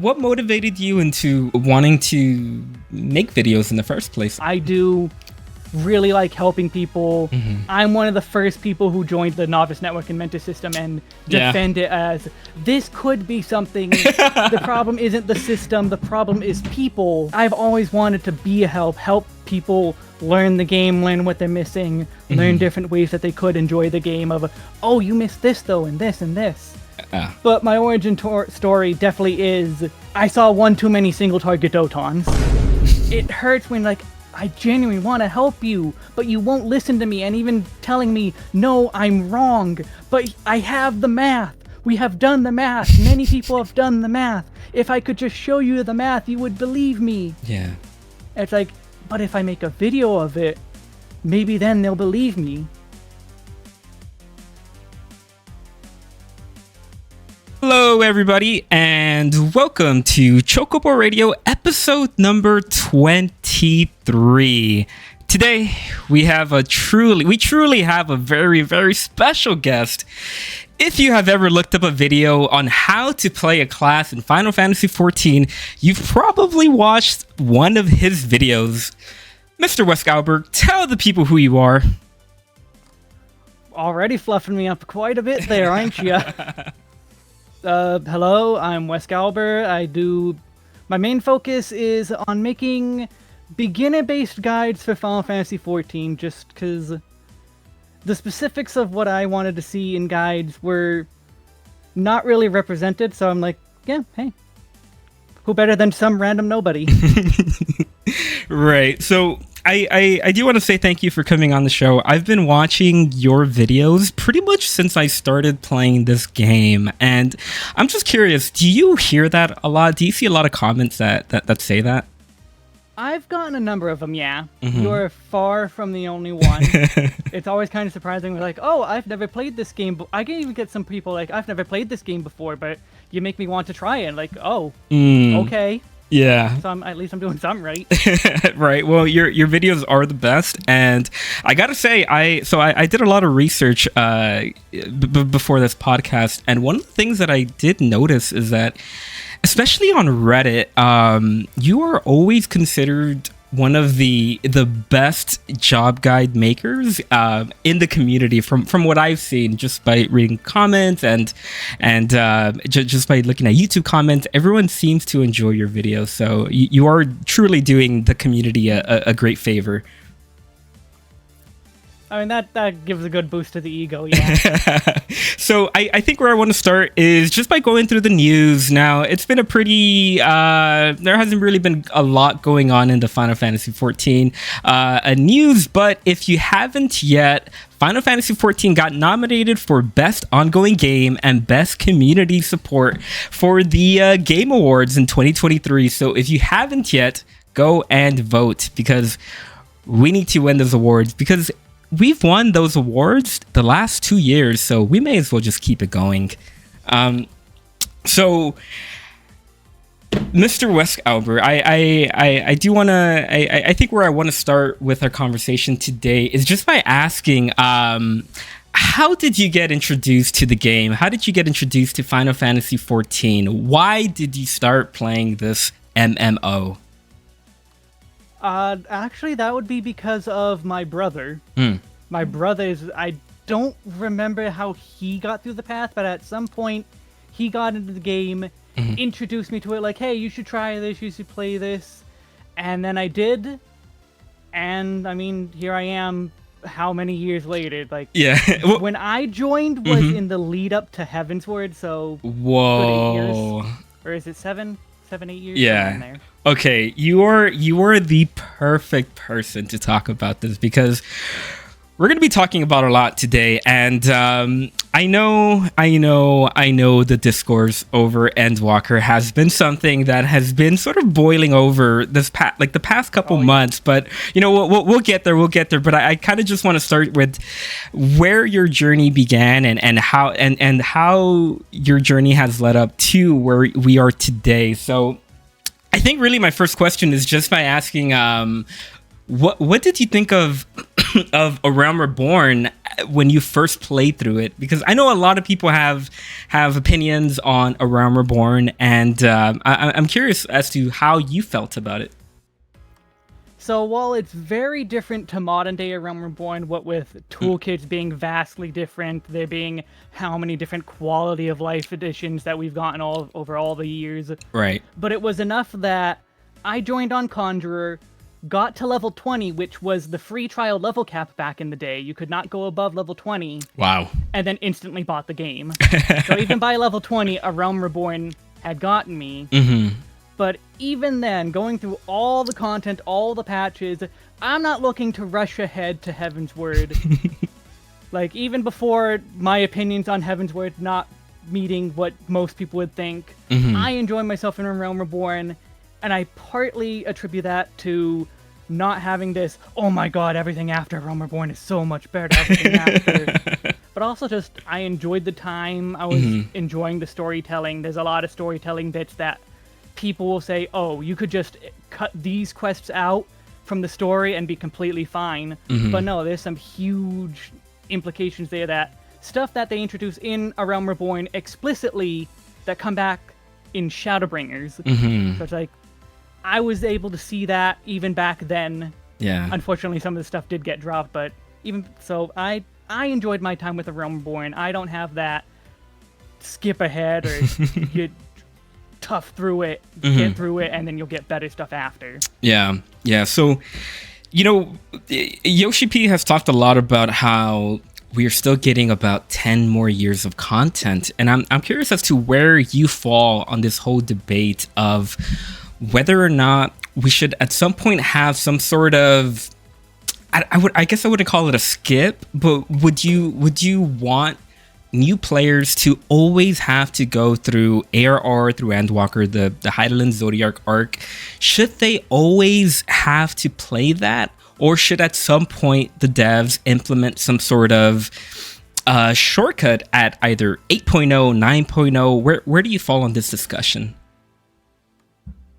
What motivated you into wanting to make videos in the first place? I do really like helping people. I'm one of the first people who joined the Novice Network and Mentor system and defend it as, this could be something. The problem isn't the system, the problem is people. I've always wanted to be a help people learn the game, learn what they're missing, learn different ways that they could enjoy the game of, oh, you missed this though, and this and this. But my origin story definitely is, I saw one too many single target Dotons. It hurts when, like, I genuinely want to help you, but you won't listen to me, and even telling me, no, I'm wrong, but I have the math. We have done the math. Many people have done the math. If I could just show you the math, you would believe me. Yeah. It's like, but if I make a video of it, maybe then they'll believe me. Hello, everybody, and welcome to Chocobo Radio episode number 23. Today, we truly have a very, very special guest. If you have ever looked up a video on how to play a class in Final Fantasy XIV, you've probably watched one of his videos. Mr. WeskAlber, tell the people who you are. Already fluffing me up quite a bit there, aren't you? Hello, I'm WeskAlber. My main focus is on making beginner-based guides for Final Fantasy XIV, just because the specifics of what I wanted to see in guides were not really represented, so I'm like, yeah, hey, who better than some random nobody? Right, so I do want to say thank you for coming on the show. I've been watching your videos pretty much since I started playing this game, and I'm just curious, do you hear that a lot? Do you see a lot of comments that say that? I've gotten a number of them, yeah. You're far from the only one. It's always kind of surprising. We're like, oh, I've never played this game. I can even get some people like, I've never played this game before, but you make me want to try it. Like, oh, okay. Yeah. So at least I'm doing something right. Right. Well, your videos are the best, and I gotta say, I did a lot of research before this podcast, and one of the things that I did notice is that, especially on Reddit, you are always considered one of the best job guide makers in the community from what I've seen, just by reading comments and just by looking at YouTube comments. Everyone seems to enjoy your videos, so you are truly doing the community a great favor. I mean, that gives a good boost to the ego, yeah. So I think where I want to start is just by going through the news. Now, it's been a pretty... there hasn't really been a lot going on in the Final Fantasy XIV news, but if you haven't yet, Final Fantasy XIV got nominated for Best Ongoing Game and Best Community Support for the Game Awards in 2023. So if you haven't yet, go and vote, because we need to win those awards, because we've won those awards the last 2 years, so we may as well just keep it going. So, Mr. WeskAlber, I do want to... I think where I want to start with our conversation today is just by asking, how did you get introduced to the game? How did you get introduced to Final Fantasy XIV? Why did you start playing this MMO? Actually, that would be because of my brother. My brother is... I don't remember how he got through the path, but at some point, he got into the game, introduced me to it, like, hey, you should try this, you should play this. And then I did, and, I mean, here I am, how many years later? Like, yeah. When I joined was in the lead up to Heavensward, so... Whoa. Good 8 years. Or is it 7, 8 years? Yeah. There. Okay, you are the perfect person to talk about this, because we're going to be talking about a lot today, and I know the discourse over Endwalker has been something that has been sort of boiling over the past couple months, but you know, we'll get there, but I kind of just want to start with where your journey began and how your journey has led up to where we are today. So I think really my first question is just by asking, what did you think of A Realm Reborn when you first played through it? Because I know a lot of people have opinions on A Realm Reborn, and I'm curious as to how you felt about it. So while it's very different to modern day A Realm Reborn, what with toolkits being vastly different, there being how many different quality of life additions that we've gotten over all the years. Right. But it was enough that I joined on Conjurer, got to level 20, which was the free trial level cap back in the day. You could not go above level 20. Wow. And then instantly bought the game. So even by level 20, A Realm Reborn had gotten me. Mm-hmm. But even then, going through all the content, all the patches, I'm not looking to rush ahead to Heaven's Word. Like, even before my opinions on Heaven's Word not meeting what most people would think, I enjoy myself in A Realm Reborn, and I partly attribute that to not having this, oh my god, everything after A Realm Reborn is so much better, everything after. But also just, I enjoyed the time, I was enjoying the storytelling. There's a lot of storytelling bits that people will say, oh, you could just cut these quests out from the story and be completely fine. But no, there's some huge implications there, that stuff that they introduce in A Realm Reborn explicitly that come back in Shadowbringers. So it's like, I was able to see that even back then. Yeah. Unfortunately, some of the stuff did get dropped, but even so, I enjoyed my time with A Realm Reborn. I don't have that skip ahead or get tough through it, get through it, and then you'll get better stuff after. Yeah. So, Yoshi P has talked a lot about how we are still getting about 10 more years of content, and I'm curious as to where you fall on this whole debate of whether or not we should at some point have some sort of, I guess I wouldn't call it a skip, but would you want new players to always have to go through ARR, through Endwalker, the Heidelin Zodiac arc? Should they always have to play that? Or should at some point the devs implement some sort of shortcut at either 8.0, 9.0? Where do you fall on this discussion?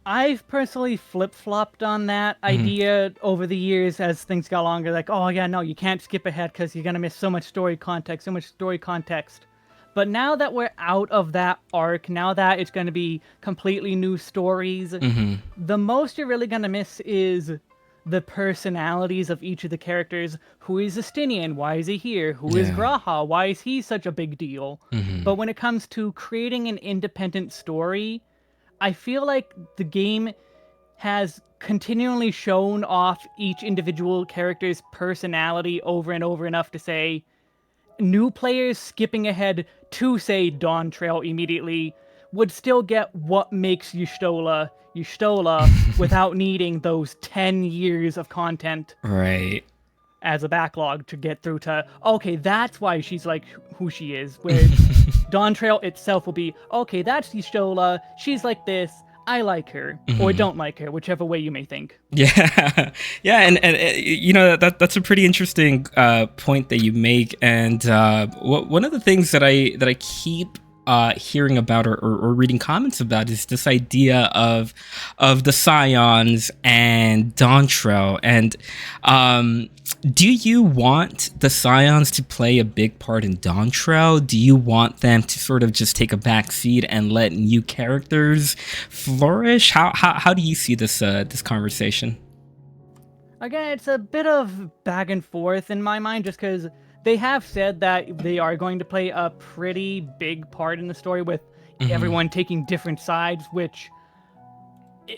I've personally flip-flopped on that idea over the years as things got longer. Like, oh yeah, no, you can't skip ahead because you're going to miss so much story context. But now that we're out of that arc, now that it's going to be completely new stories, the most you're really going to miss is the personalities of each of the characters. Who is Estinian? Why is he here? Who is Graha? Why is he such a big deal? But when it comes to creating an independent story, I feel like the game has continually shown off each individual character's personality over and over enough to say new players skipping ahead to, say, Dawntrail immediately would still get what makes Y'shtola without needing those 10 years of content right as a backlog to get through to, okay, that's why she's like who she is. Where Dawntrail itself will be, okay, that's Y'shtola, she's like this, I like her, or don't like her, whichever way you may think. Yeah, and that's a pretty interesting point that you make, and one of the things that I keep hearing about or reading comments about is this idea of the Scions and Dawntrail. And do you want the Scions to play a big part in Dawntrail? Do you want them to sort of just take a back seat and let new characters flourish? How do you see this this conversation? Again, it's a bit of back and forth in my mind, just because they have said that they are going to play a pretty big part in the story with everyone taking different sides, which,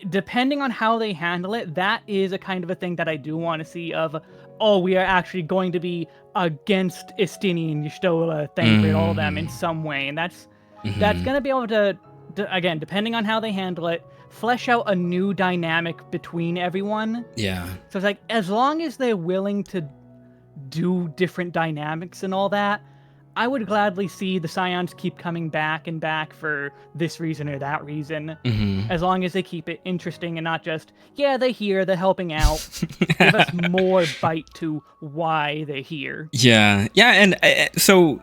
depending on how they handle it, that is a kind of a thing that I do want to see of, oh, we are actually going to be against Estinian, Y'shtola, Thancred, all of them in some way. And that's going to be able to, again, depending on how they handle it, flesh out a new dynamic between everyone. Yeah. So it's like, as long as they're willing to do different dynamics and all that, I would gladly see the Scions keep coming back and back for this reason or that reason, as long as they keep it interesting and not just, yeah, they're here, they're helping out. Give us more bite to why they're here. Yeah, and so,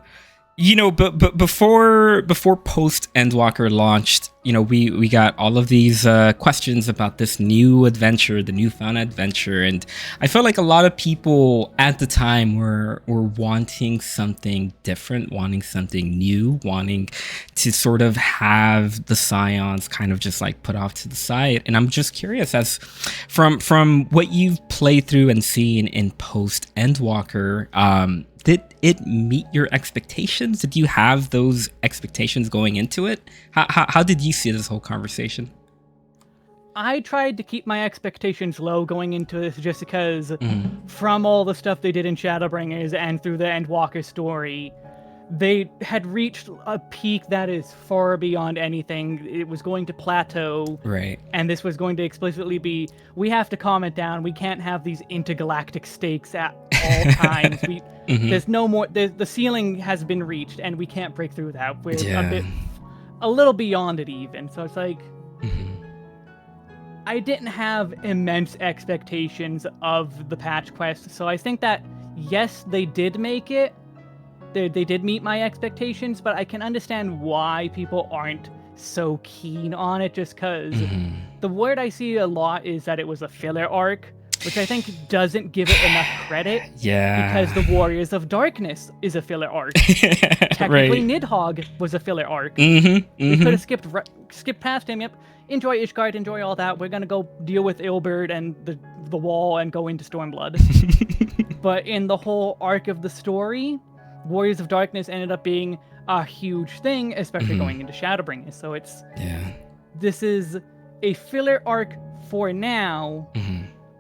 but before post Endwalker launched, we got all of these questions about this new adventure, the newfound adventure, and I felt like a lot of people at the time were wanting something different, wanting something new, wanting to sort of have the Scions kind of just like put off to the side. And I'm just curious, as from what you've played through and seen in post Endwalker, did it meet your expectations? Did you have those expectations going into it? How did you see this whole conversation? I tried to keep my expectations low going into this just because from all the stuff they did in Shadowbringers and through the Endwalker story, they had reached a peak that is far beyond anything. It was going to plateau. Right. And this was going to explicitly be, we have to calm it down. We can't have these intergalactic stakes at all times. There's no more, the ceiling has been reached and we can't break through that. We're a little beyond it even. So it's like, I didn't have immense expectations of the patch quest. So I think that, yes, they did make it. They did meet my expectations, but I can understand why people aren't so keen on it, just because the word I see a lot is that it was a filler arc, which I think doesn't give it enough credit. Yeah. Because the Warriors of Darkness is a filler arc. Technically, Nidhogg was a filler arc. We could have skipped past him. Yep. Enjoy Ishgard, enjoy all that. We're gonna go deal with Ilberd and the wall and go into Stormblood. But in the whole arc of the story, Warriors of Darkness ended up being a huge thing, especially going into Shadowbringers. So this is a filler arc for now,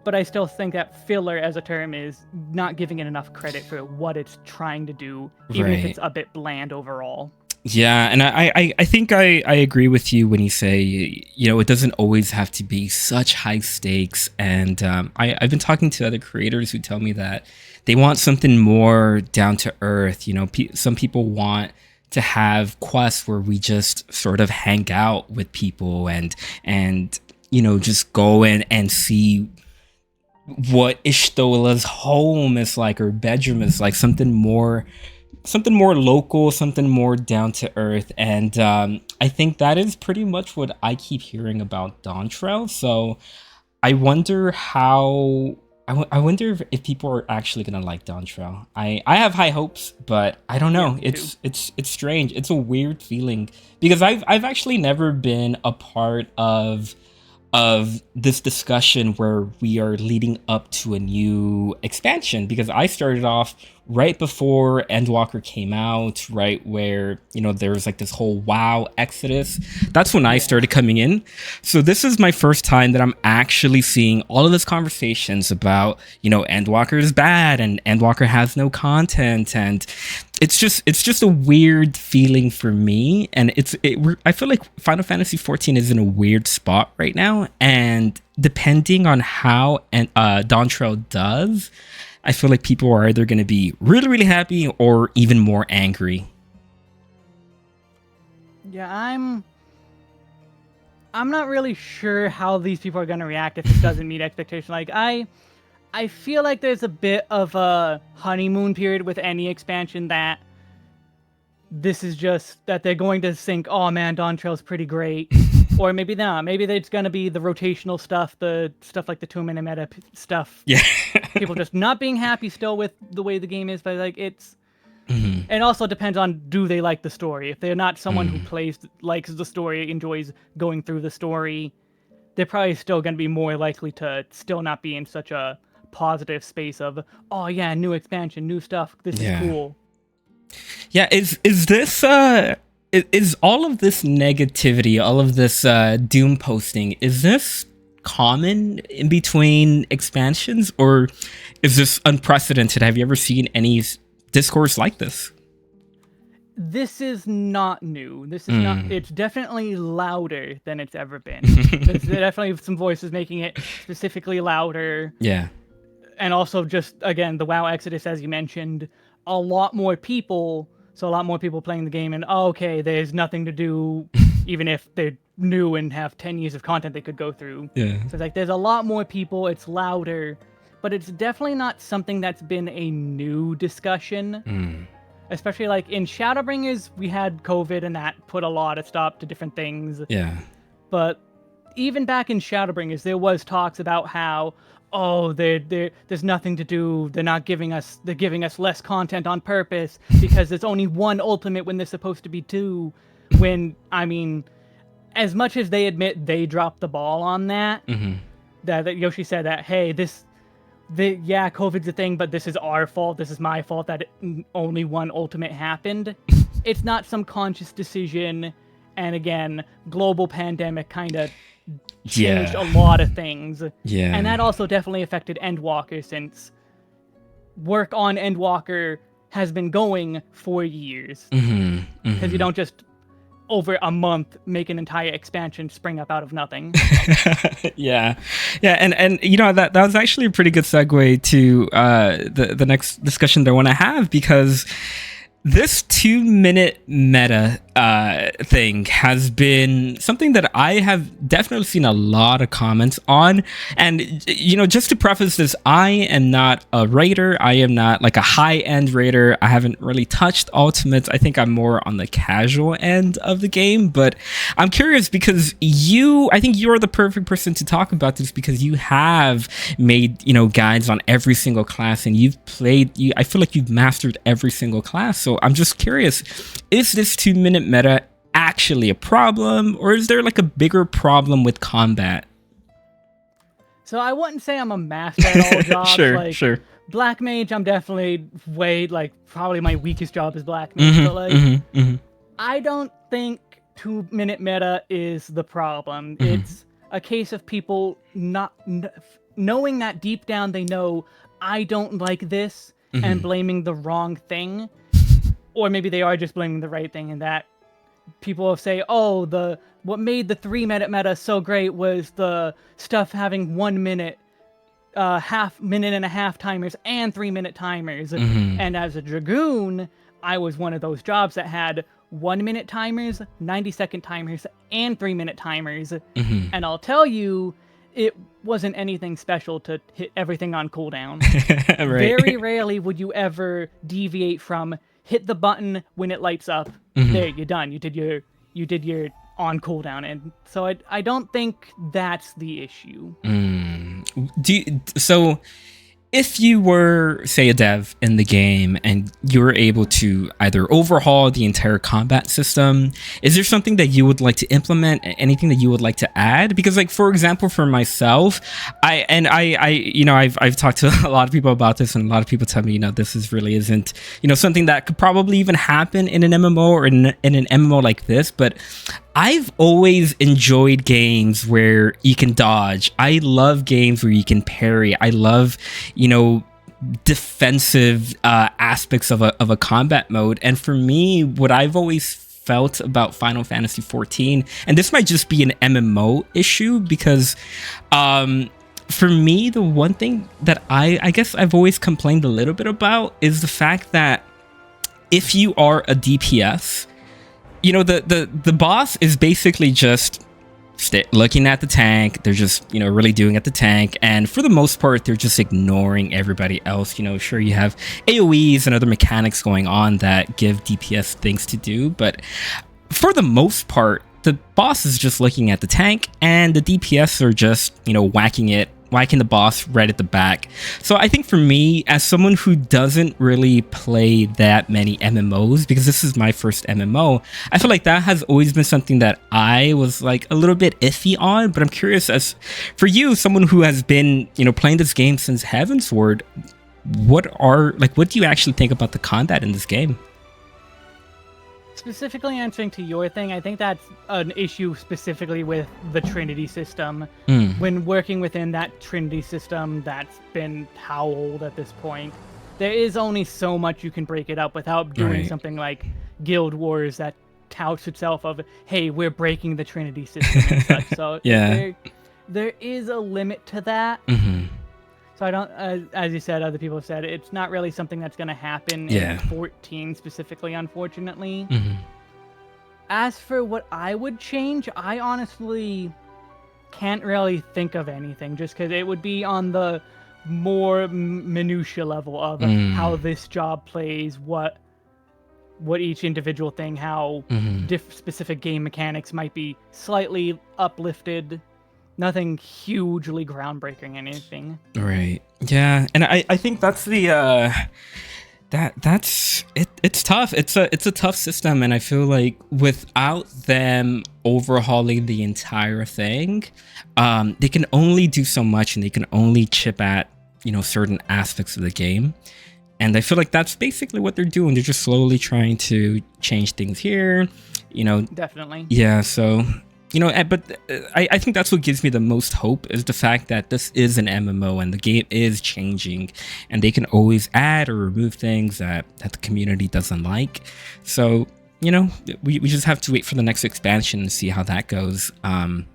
but I still think that filler as a term is not giving it enough credit for what it's trying to do, even if it's a bit bland overall. Yeah, and I think I agree with you when you say, it doesn't always have to be such high stakes. And I've been talking to other creators who tell me that they want something more down to earth. Some people want to have quests where we just sort of hang out with people and just go in and see what Ishtola's home is like or bedroom is like, something more local, something more down to earth. And I think that is pretty much what I keep hearing about Dawntrail. So I wonder if people are actually gonna like Dawntrail. I have high hopes, but I don't know. It's strange. It's a weird feeling because I've actually never been a part of this discussion where we are leading up to a new expansion, because I started off right before Endwalker came out, right where there was like this whole WoW exodus. That's when I started coming in. So this is my first time that I'm actually seeing all of this conversations about Endwalker is bad and Endwalker has no content, and it's just a weird feeling for me. And I feel like Final Fantasy XIV is in a weird spot right now, and depending on how Dawntrail does, I feel like people are either going to be really, really happy or even more angry. Yeah, I'm not really sure how these people are going to react if it doesn't meet expectation. Like, I feel like there's a bit of a honeymoon period with any expansion, that this is just that they're going to think, oh man, Dawntrail's pretty great. Or maybe not. Maybe it's going to be the rotational stuff, the stuff like the 2-minute meta stuff. Yeah. People just not being happy still with the way the game is, but like it's... And also depends on, do they like the story? If they're not someone who likes the story, enjoys going through the story, they're probably still going to be more likely to still not be in such a positive space of, oh yeah, new expansion, new stuff, this is cool. Yeah, is this is all of this negativity, all of this doom posting, is this common in between expansions, or is this unprecedented? Have you ever seen any discourse like this? This is not new. This is not. It's definitely louder than it's ever been. There's definitely some voices making it specifically louder. Yeah. And also just, again, the WoW Exodus, as you mentioned, a lot more people. So a lot more people playing the game, and okay, there's nothing to do, even if they're new and have 10 years of content they could go through. Yeah. So it's like there's a lot more people, it's louder, but it's definitely not something that's been a new discussion. especially like in Shadowbringers, we had COVID and that put a lot of stop to different things. Yeah. But even back in Shadowbringers, there was talks about how, oh, there's nothing to do. They're giving us less content on purpose because there's only one ultimate when there's supposed to be two. When, I mean, as much as they admit they dropped the ball on that, that Yoshi said that, hey, yeah, COVID's a thing, but this is our fault. This is my fault that only one ultimate happened. It's not some conscious decision. And again, global pandemic kind of changed a lot of things. Yeah. And that also definitely affected Endwalker, since work on Endwalker has been going for years. Because you don't just, over a month, make an entire expansion spring up out of nothing. Yeah. And you know, that was actually a pretty good segue to the next discussion that I want to have, because this 2-minute meta thing has been something that I have definitely seen a lot of comments on. And, you know, just to preface this, I am not a raider. I am not like a high-end raider. I haven't really touched ultimates. I think I'm more on the casual end of the game. But I'm curious because I think you're the perfect person to talk about this, because you have made, you know, guides on every single class, and you've played, I feel like you've mastered every single class. So I'm just curious, is this 2-minute meta actually a problem, or is there like a bigger problem with combat? So I wouldn't say I'm a master at all jobs. Sure. Black Mage, I'm definitely probably my weakest job is Black Mage. But I don't think 2-minute meta is the problem. It's a case of people not knowing that deep down they know I don't like this and blaming the wrong thing. Or maybe they are just blaming the right thing, and that people will say, oh, what made the 3-minute meta so great was the stuff having 1 minute, minute and a half timers and 3-minute timers. And as a Dragoon, I was one of those jobs that had 1-minute timers, 90-second timers, and 3-minute timers. And I'll tell you, it wasn't anything special to hit everything on cooldown. Right. Very rarely would you ever deviate from hit the button when it lights up. There, you're done. You did your on cooldown, and so I don't think that's the issue. So if you were, say, a dev in the game and you were able to either overhaul the entire combat system, is there something that you would like to implement? Anything that you would like to add? Because, like, for example, for myself, I've talked to a lot of people about this, and a lot of people tell me, this isn't, something that could probably even happen in an MMO or in an MMO like this. But I've always enjoyed games where you can dodge. I love games where you can parry. I love, defensive aspects of a combat mode. And for me, what I've always felt about Final Fantasy XIV, and this might just be an MMO issue, because for me, the one thing that I guess I've always complained a little bit about is the fact that if you are a DPS, the boss is basically just looking at the tank. They're just, really doing at the tank. And for the most part, they're just ignoring everybody else. Sure, you have AoEs and other mechanics going on that give DPS things to do. But for the most part, the boss is just looking at the tank, and the DPS are just, whacking the boss right at the back. So I think for me, as someone who doesn't really play that many MMOs, because this is my first MMO, I feel like that has always been something that I was like a little bit iffy on. But I'm curious, as for you, someone who has been, playing this game since Heavensward, what do you actually think about the combat in this game? Specifically answering to your thing, I think that's an issue specifically with the Trinity system. When working within that Trinity system that's been how old at this point, there is only so much you can break it up without doing something like Guild Wars that touts itself of, hey, we're breaking the Trinity system and such. So there is a limit to that. So I don't, as you said, other people have said, it's not really something that's going to happen in 14 specifically, unfortunately. As for what I would change, I honestly can't really think of anything, just because it would be on the more minutia level of how this job plays, what what each individual thing, how specific game mechanics might be slightly uplifted. Nothing hugely groundbreaking, anything. Right. Yeah, and I think that's the that's it. It's tough. It's a tough system, and I feel like without them overhauling the entire thing, they can only do so much, and they can only chip at certain aspects of the game. And I feel like that's basically what they're doing. They're just slowly trying to change things here. Definitely. Yeah. So. But I think that's what gives me the most hope is the fact that this is an MMO and the game is changing, and they can always add or remove things that the community doesn't like. So, we just have to wait for the next expansion and see how that goes. And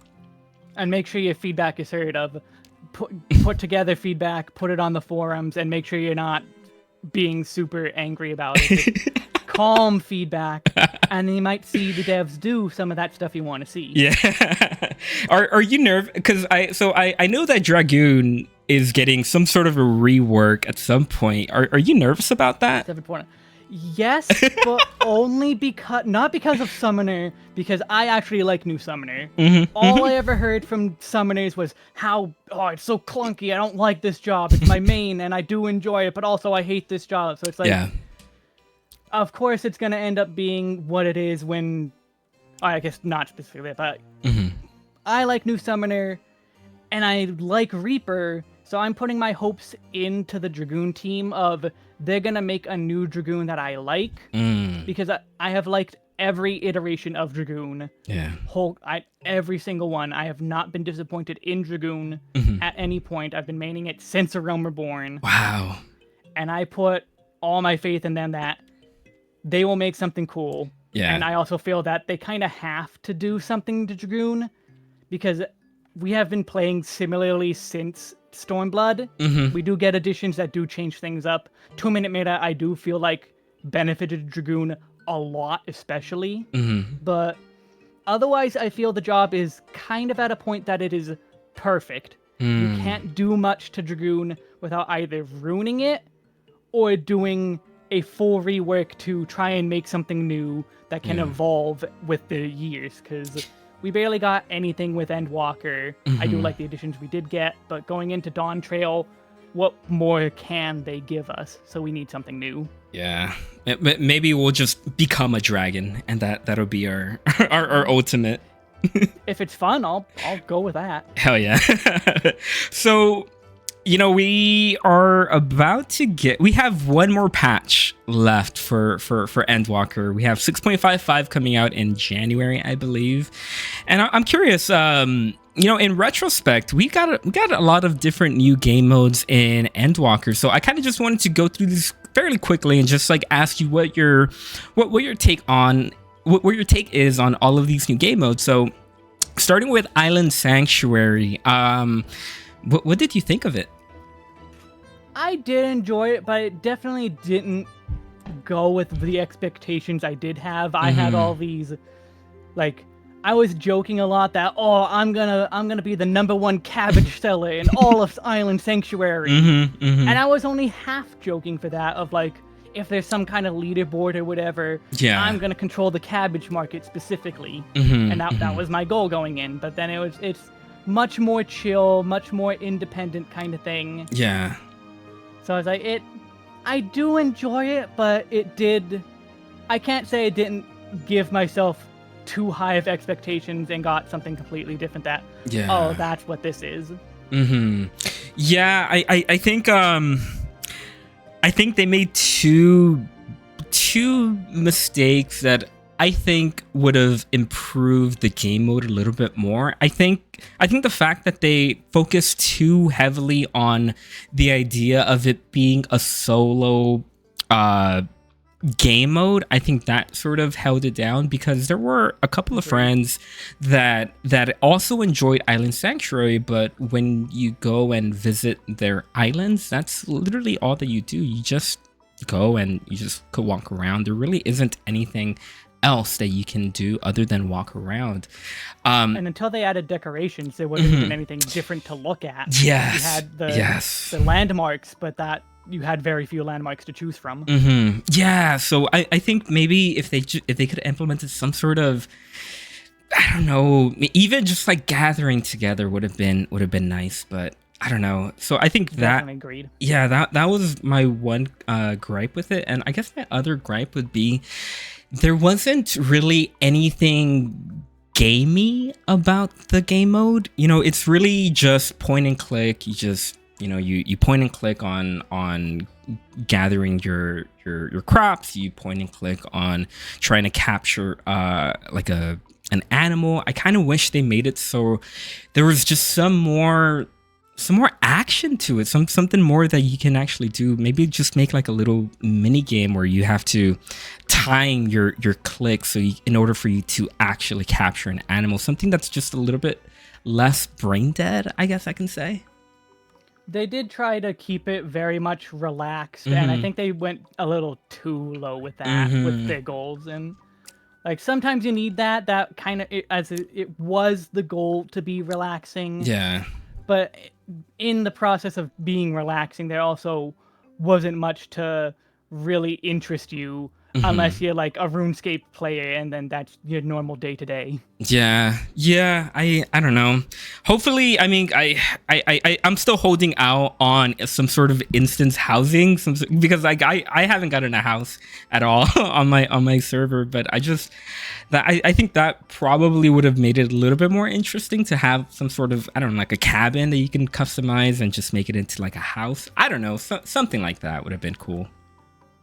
make sure your feedback is heard of. Put together feedback, put it on the forums, and make sure you're not being super angry about it. Calm feedback, and then you might see the devs do some of that stuff you want to see. Yeah. Are you nervous? Because I know that Dragoon is getting some sort of a rework at some point. Are you nervous about that? 7.0. Yes, but only not because of Summoner, because I actually like new Summoner. All I ever heard from Summoners was how, it's so clunky, I don't like this job, it's my main, and I do enjoy it, but also I hate this job. So it's like, yeah. Of course it's going to end up being what it is when, I guess not specifically, but I like new Summoner, and I like Reaper, so I'm putting my hopes into the Dragoon team of they're going to make a new Dragoon that I like, because I have liked every iteration of Dragoon. Yeah. Every single one. I have not been disappointed in Dragoon at any point. I've been maining it since A Realm Reborn. Wow. And I put all my faith in them that they will make something cool. Yeah. And I also feel that they kind of have to do something to Dragoon, because we have been playing similarly since Stormblood. We do get additions that do change things up. 2-minute meta, I do feel like benefited Dragoon a lot, especially. But otherwise, I feel the job is kind of at a point that it is perfect. You can't do much to Dragoon without either ruining it or doing a full rework to try and make something new that can evolve with the years, because we barely got anything with Endwalker. I do like the additions we did get, but going into Dawntrail, what more can they give us? So we need something new. Yeah, maybe we'll just become a dragon, and that'll be our our ultimate. If it's fun, I'll go with that. Hell yeah. So, we are about to we have one more patch left for Endwalker. We have 6.55 coming out in January, I believe. And I'm curious, in retrospect, we got a lot of different new game modes in Endwalker. So I kind of just wanted to go through this fairly quickly and just ask you what your take is on all of these new game modes. So starting with Island Sanctuary, what did you think of it? I did enjoy it, but it definitely didn't go with the expectations I did have. I had all these, I was joking a lot that, I'm gonna be the #1 cabbage seller in all of Island Sanctuary. And I was only half joking for that, of if there's some kind of leaderboard or whatever, I'm gonna control the cabbage market specifically. And that was my goal going in. But then it's much more chill, much more independent kind of thing. Yeah. So I was like, I do enjoy it, but I can't say I didn't give myself too high of expectations and got something completely different that's what this is. Yeah, I think they made two mistakes that I think would have improved the game mode a little bit more. I think the fact that they focused too heavily on the idea of it being a solo game mode, I think that sort of held it down, because there were a couple of friends that also enjoyed Island Sanctuary, but when you go and visit their islands, that's literally all that you do. You just go and you just could walk around. There really isn't anything else that you can do other than walk around. And until they added decorations, there wasn't even anything different to look at. Yes. You had the landmarks, but that you had very few landmarks to choose from. Yeah, so I think maybe if they could have implemented some sort of, I don't know, even just like gathering together would have been nice, but I don't know. So I think that, agreed. Yeah, that was my one gripe with it, and I guess my other gripe would be there wasn't really anything gamey about the game mode. You know, it's really just point and click. You just, you know, you point and click on gathering your crops. You point and click on trying to capture like an animal. I kind of wish they made it so there was just some more action to it, something more that you can actually do. Maybe just make like a little mini game where you have to time your clicks so in order for you to actually capture an animal, something that's just a little bit less brain dead, I guess I can say. They did try to keep it very much relaxed, and I think they went a little too low with that, with their goals. And like sometimes you need that kind of, as it was the goal to be relaxing. Yeah. But in the process of being relaxing, there also wasn't much to really interest you unless you're like a RuneScape player, and then that's your normal day-to-day. Yeah, I don't know. Hopefully, I mean, I'm still holding out on some sort of instance housing, because like I haven't gotten a house at all on my server, but I think that probably would have made it a little bit more interesting to have some sort of, I don't know, like a cabin that you can customize and just make it into like a house. I don't know, something like that would have been cool.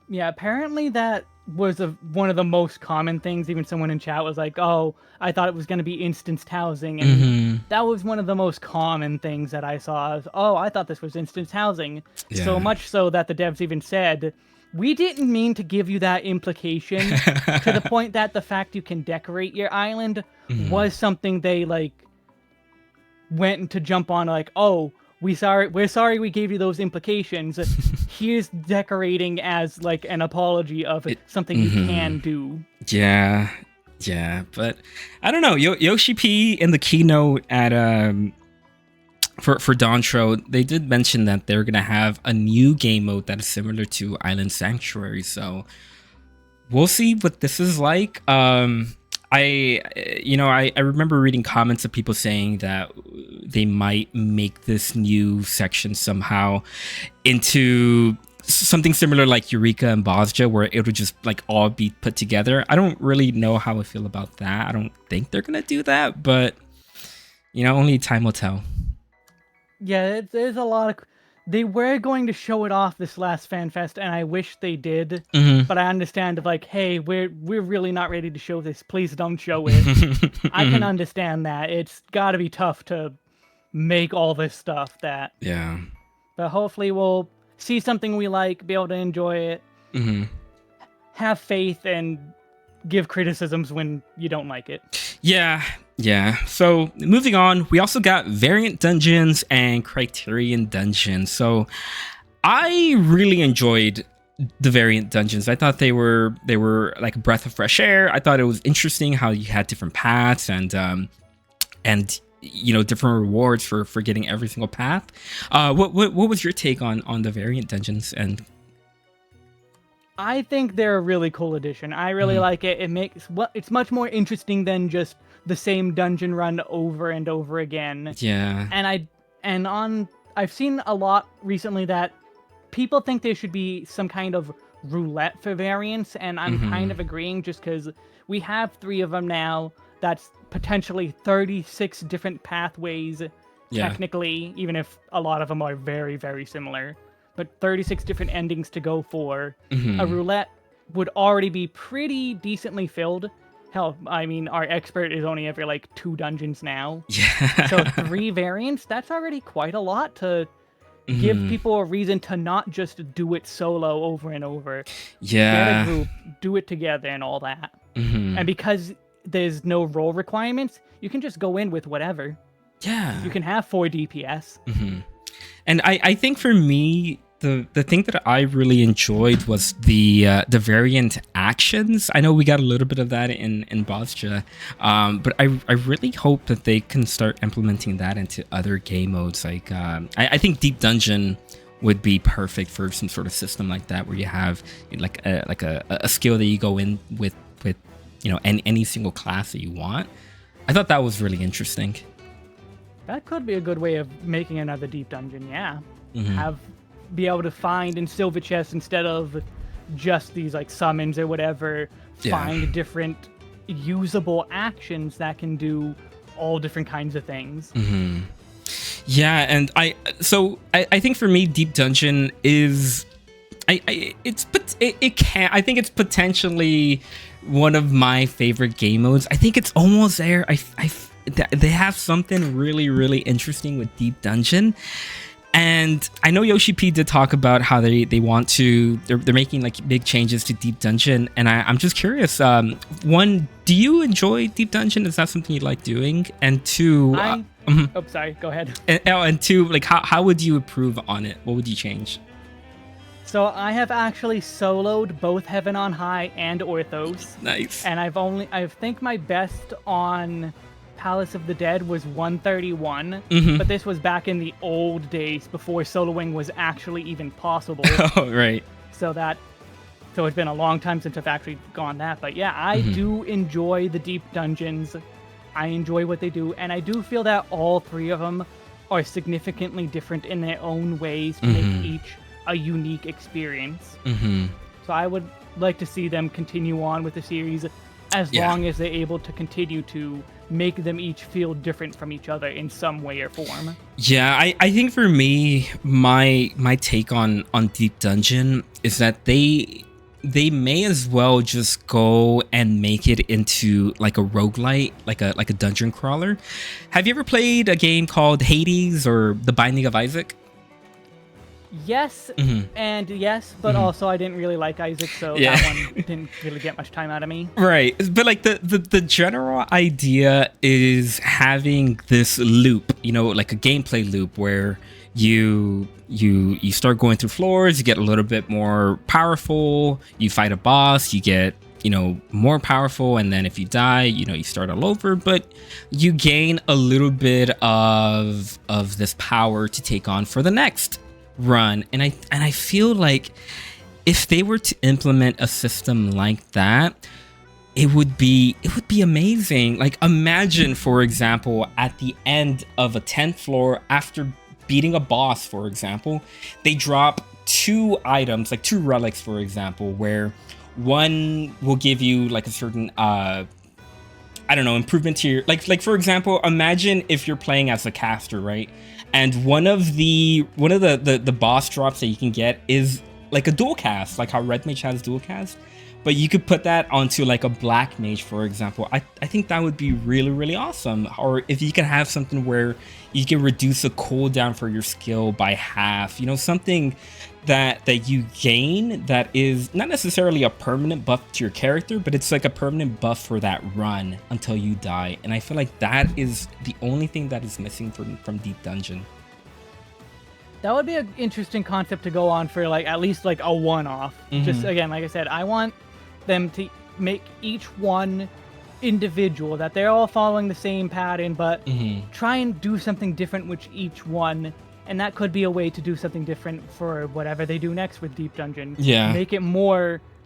Yeah, apparently that was one of the most common things. Even someone in chat was like, oh, I thought it was going to be instanced housing. And that was one of the most common things that I saw. Oh, I thought this was instanced housing. Yeah. So much so that the devs even said, we didn't mean to give you that implication, to the point that the fact you can decorate your island was something they like went to jump on, like, oh, we're sorry we gave you those implications. Here's decorating as like an apology of something you can do. Yeah, but I don't know. Yoshi P in the keynote at for Dawntrail, they did mention that they're gonna have a new game mode that is similar to Island Sanctuary. So we'll see what this is like. I remember reading comments of people saying that they might make this new section somehow into something similar like Eureka and Bosja, where it would just like all be put together. I don't really know how I feel about that. I don't think they're gonna do that, but you know, only time will tell. Yeah, there's a lot of. They were going to show it off this last FanFest, and I wish they did. But I understand of like, hey, we're really not ready to show this. Please don't show it. I can understand that. It's got to be tough to make all this stuff. Yeah. But hopefully we'll see something we like, be able to enjoy it, have faith, and give criticisms when you don't like it. Yeah. So moving on, we also got variant dungeons and criterion dungeons. So I really enjoyed the variant dungeons. I thought they were like a breath of fresh air. I thought it was interesting how you had different paths and you know, different rewards for getting every single path. What was your take on the variant dungeons? And I think they're a really cool addition. I really like it. It's much more interesting than just the same dungeon run over and over again. Yeah. And I've seen a lot recently that people think there should be some kind of roulette for variants, and I'm kind of agreeing, just because we have 3 of them now. That's potentially 36 different pathways, technically, even if a lot of them are very, very similar. But 36 different endings to go for. A roulette would already be pretty decently filled. Hell, I mean, our expert is only every like 2 dungeons now. Yeah. So 3 variants, that's already quite a lot to give people a reason to not just do it solo over and over. Yeah. Get a group, do it together and all that. And because there's no role requirements, you can just go in with whatever. Yeah. You can have 4 DPS. And I think for me, the thing that I really enjoyed was the variant actions. I know we got a little bit of that in Bosja, but I really hope that they can start implementing that into other game modes. Like I think Deep Dungeon would be perfect for some sort of system like that, where you have like a skill that you go in with any single class that you want. I thought that was really interesting. That could be a good way of making another deep dungeon. Yeah, be able to find in silver chests instead of just these like summons or whatever. Find different usable actions that can do all different kinds of things. Yeah, and I think for me, deep dungeon is I think it's potentially one of my favorite game modes. I think it's almost there. They have something really, really interesting with deep dungeon. And I know Yoshi P did talk about how they want to, they're making like big changes to Deep Dungeon, and I'm just curious. One, do you enjoy Deep Dungeon? Is that something you like doing? And two, oh, sorry, go ahead. And two, like how would you improve on it? What would you change? So I have actually soloed both Heaven on High and Orthos. Nice. And I think my best on Palace of the Dead was 131, but this was back in the old days before soloing was actually even possible. Oh, right. So it's been a long time since I've actually gone that. But yeah, I do enjoy the deep dungeons. I enjoy what they do, and I do feel that all three of them are significantly different in their own ways to make each a unique experience. So I would like to see them continue on with the series as long as they're able to continue to make them each feel different from each other in some way or form. Yeah, I think for me, my take on Deep Dungeon is that they may as well just go and make it into like a roguelite, like a dungeon crawler. Have you ever played a game called Hades or The Binding of Isaac? Yes, and yes, but also I didn't really like Isaac, so that one didn't really get much time out of me. Right, but like the general idea is having this loop, like a gameplay loop where you start going through floors, you get a little bit more powerful, you fight a boss, you get more powerful, and then if you die, you start all over, but you gain a little bit of this power to take on for the next run. And I feel like if they were to implement a system like that, it would be amazing. Like, imagine, for example, at the end of a 10th floor, after beating a boss, for example, they drop 2 items, like 2 relics, for example, where one will give you like a certain improvement to your, like for example, imagine if you're playing as a caster, right? And one of the boss drops that you can get is like a dual cast, like how Red Mage has dual cast, but you could put that onto like a Black Mage, for example. I think that would be really, really awesome. Or if you can have something where you can reduce the cooldown for your skill by half, something that you gain that is not necessarily a permanent buff to your character, but it's like a permanent buff for that run until you die. And I feel like that is the only thing that is missing from Deep Dungeon. That would be an interesting concept to go on for like at least like a one-off. Just again, like I said, I want them to make each one individual, that they're all following the same pattern, but try and do something different with each one. And that could be a way to do something different for whatever they do next with Deep Dungeon. Yeah. Make it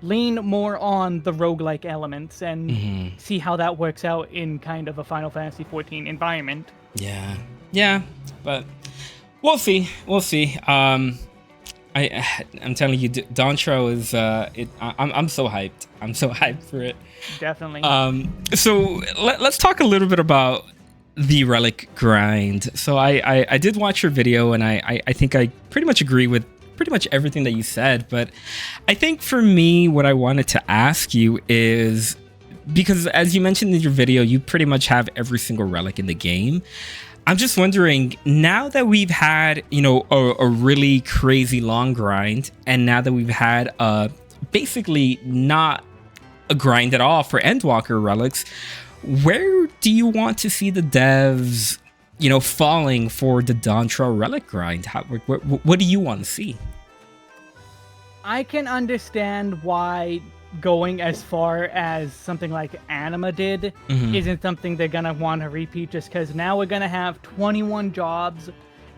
lean more on the roguelike elements and see how that works out in kind of a Final Fantasy XIV environment. Yeah. Yeah, but we'll see. I'm telling you, Dawntrail is I'm so hyped. I'm so hyped for it. Definitely. So let's talk a little bit about the Relic grind. So I did watch your video, and I think I pretty much agree with pretty much everything that you said. But I think for me, what I wanted to ask you is, because as you mentioned in your video, you pretty much have every single relic in the game. I'm just wondering, now that we've had, a really crazy long grind, and now that we've had basically not a grind at all for Endwalker relics, where do you want to see the devs, falling for the Dawntrail relic grind? What do you want to see? I can understand why going as far as something like Anima did isn't something they're gonna want to repeat, just because now we're gonna have 21 jobs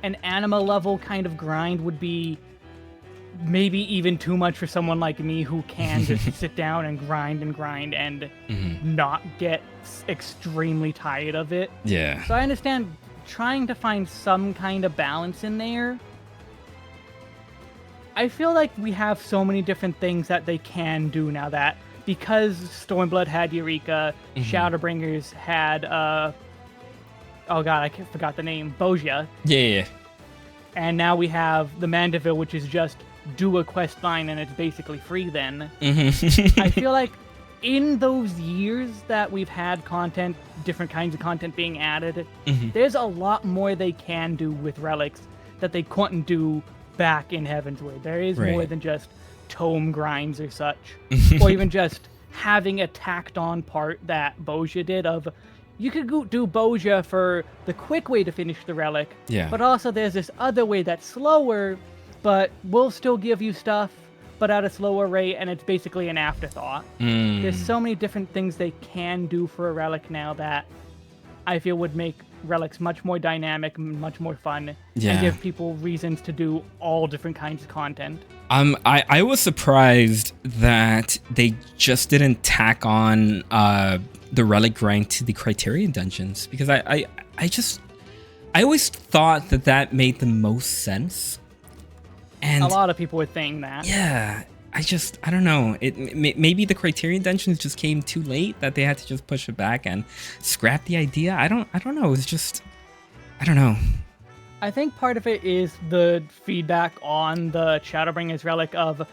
an anima level kind of grind would be maybe even too much for someone like me who can just sit down and grind and not get extremely tired of it. Yeah. So I understand trying to find some kind of balance in there. I feel like we have so many different things that they can do now that because Stormblood had Eureka, Shadowbringers had oh god, I forgot the name, Bozja. Yeah. And now we have the Mandeville, which is just do a quest line and it's basically free then. I feel like in those years that we've had content, different kinds of content being added, there's a lot more they can do with relics that they couldn't do back in Heavensward. There is more than just tome grinds or such, or even just having a tacked on part that Bozja did of you could go do Bozja for the quick way to finish the relic, but also there's this other way that's slower, but we'll still give you stuff, but at a slower rate, and it's basically an afterthought. There's so many different things they can do for a relic now that I feel would make relics much more dynamic, much more fun, and give people reasons to do all different kinds of content. I was surprised that they just didn't tack on the relic grind to the Criterion dungeons, because I always thought that made the most sense. And a lot of people were saying that. Yeah, I don't know. Maybe the Criterion dungeons just came too late that they had to just push it back and scrap the idea. I don't know. It's just, I don't know. I think part of it is the feedback on the Shadowbringers relic of,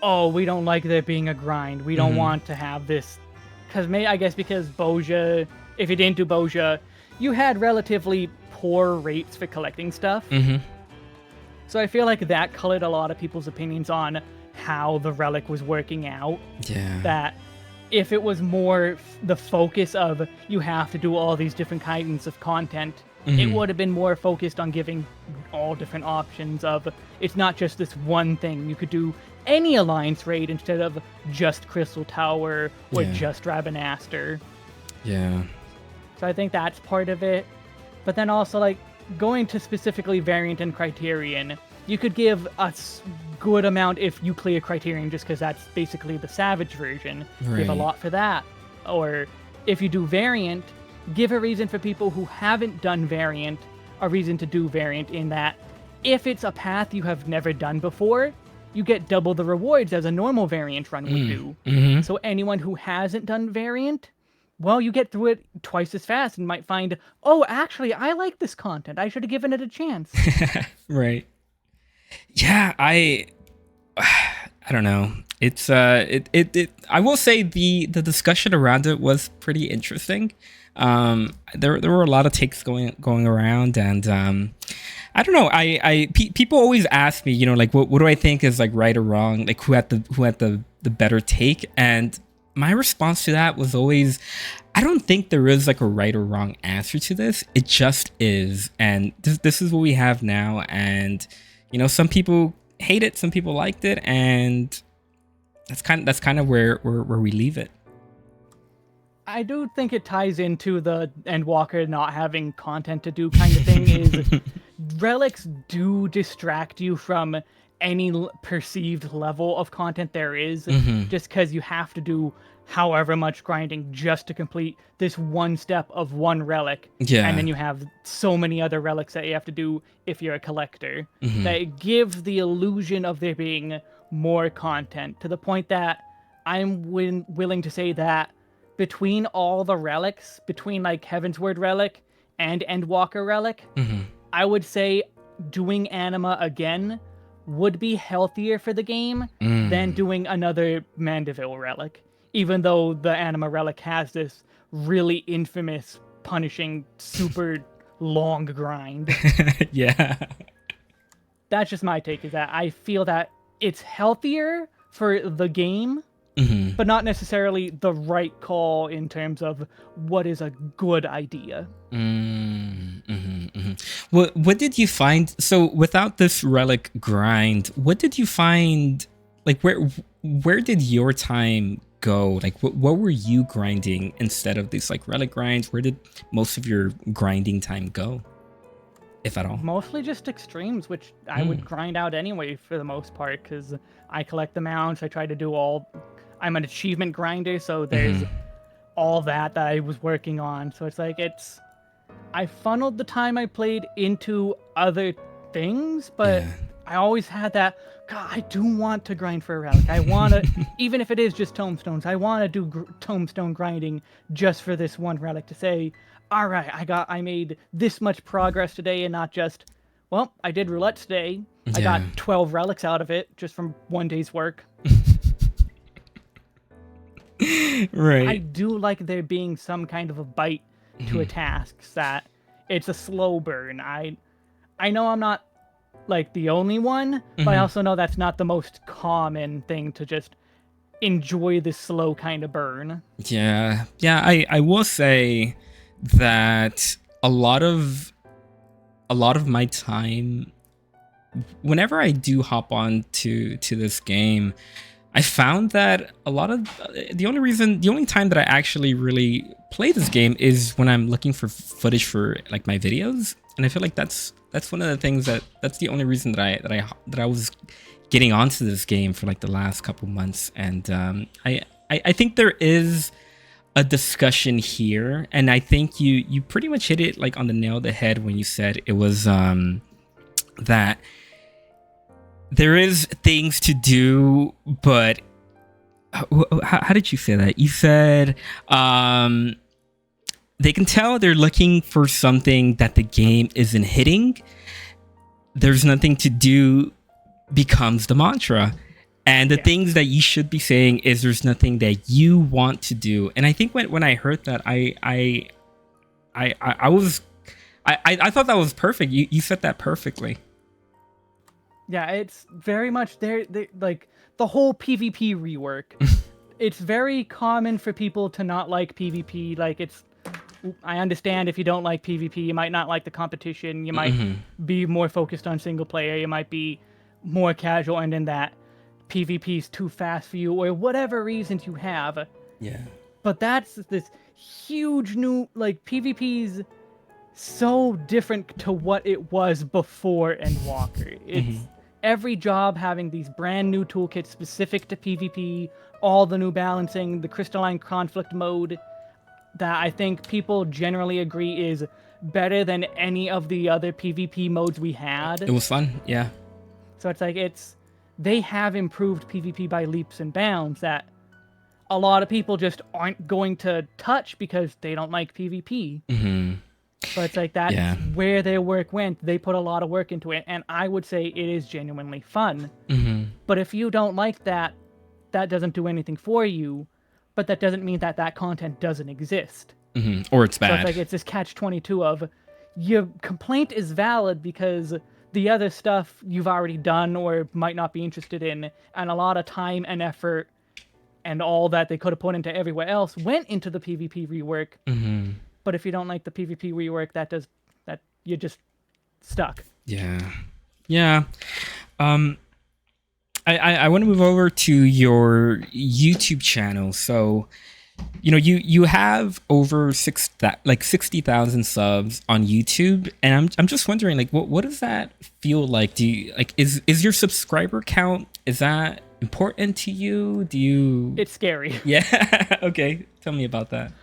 oh, we don't like there being a grind. We don't want to have this. Because Bozja, if you didn't do Bozja, you had relatively poor rates for collecting stuff. So I feel like that colored a lot of people's opinions on how the relic was working out. Yeah. That if it was more the focus of you have to do all these different kinds of content, it would have been more focused on giving all different options of it's not just this one thing. You could do any alliance raid instead of just Crystal Tower or just Rabanastre. Yeah. So I think that's part of it. But then also like going to specifically Variant and Criterion, you could give a good amount if you clear Criterion just because that's basically the Savage version. Give a lot for that. Or if you do Variant, give a reason for people who haven't done Variant, a reason to do Variant in that if it's a path you have never done before, you get double the rewards as a normal Variant run would do. So anyone who hasn't done Variant, well, you get through it twice as fast and might find, oh, actually, I like this content. I should have given it a chance. Right. Yeah, I don't know. It's I will say the discussion around it was pretty interesting. There were a lot of takes going around, and I don't know. People always ask me, you know, like what do I think is like right or wrong, like who had the better take, and my response to that was always, I don't think there is like a right or wrong answer to this. It just is, and this is what we have now, and you know, some people hate it, some people liked it, and that's kind of where we leave it. I do think it ties into the Endwalker not having content to do kind of thing. Is relics do distract you from any perceived level of content there is, just because you have to do however much grinding just to complete this one step of one relic. And then you have so many other relics that you have to do if you're a collector. That give the illusion of there being more content, to the point that I'm willing to say that between all the relics, between like Heavensward Relic and Endwalker Relic, I would say doing Anima again would be healthier for the game than doing another Mandeville Relic, even though the Anima Relic has this really infamous, punishing, super long grind. Yeah. That's just my take, is that I feel that it's healthier for the game, but not necessarily the right call in terms of what is a good idea. What did you find? So without this relic grind, what did you find? Like where did your time go? Like what were you grinding instead of these like relic grinds? Where did most of your grinding time go? if at all? Mostly just extremes, which I would grind out anyway for the most part, because I collect the mounts. I try to do all. I'm an achievement grinder, so there's all that I was working on. So it's like I funneled the time I played into other things, but I always had that. God, I do want to grind for a relic. I want to, even if it is just tomestones, I want to do tomestone grinding just for this one relic to say, all right, I made this much progress today, and not just, well, I did roulette today. I got 12 relics out of it just from one day's work. Right. I do like there being some kind of a bite to a task, that it's a slow burn. I know I'm not like the only one, but I also know that's not the most common thing to just enjoy this slow kind of burn. Yeah. I will say that a lot of my time, whenever I do hop on to this game, I found that a lot of the only time that I actually really play this game is when I'm looking for footage for like my videos, and I feel like that's one of the things that's the only reason that I was getting onto this game for like the last couple months. And I think there is a discussion here, and I think you pretty much hit it like on the nail of the head when you said it was that there is things to do, but how did you say that? You said they can tell they're looking for something that the game isn't hitting. There's nothing to do becomes the mantra. And the things that you should be saying is there's nothing that you want to do. And I think when I heard that, I thought that was perfect. You said that perfectly. Yeah, it's very much there. Like the whole PvP rework. It's very common for people to not like PvP. Like I understand if you don't like PvP, you might not like the competition. You might be more focused on single player. You might be more casual, and in that PvP is too fast for you, or whatever reasons you have. Yeah. But that's this huge new, like, PvP's so different to what it was before Endwalker. It's every job having these brand new toolkits specific to PvP, all the new balancing, the crystalline conflict mode that I think people generally agree is better than any of the other PvP modes we had. It was fun, yeah. So it's like they have improved PvP by leaps and bounds that a lot of people just aren't going to touch because they don't like PvP. But it's like that's where their work went. They put a lot of work into it, and I would say it is genuinely fun. But if you don't like that, that doesn't do anything for you. But that doesn't mean that content doesn't exist. Or it's bad. So it's like it's this catch-22 of your complaint is valid because the other stuff you've already done or might not be interested in, and a lot of time and effort and all that they could have put into everywhere else went into the PvP rework. But if you don't like the PvP rework, that you're just stuck. Yeah. I want to move over to your YouTube channel. So, you have over 60,000 subs on YouTube, and I'm just wondering, like, what does that feel like? Do you like is your subscriber count, is that important to you? Do you? It's scary. Yeah. Okay. Tell me about that.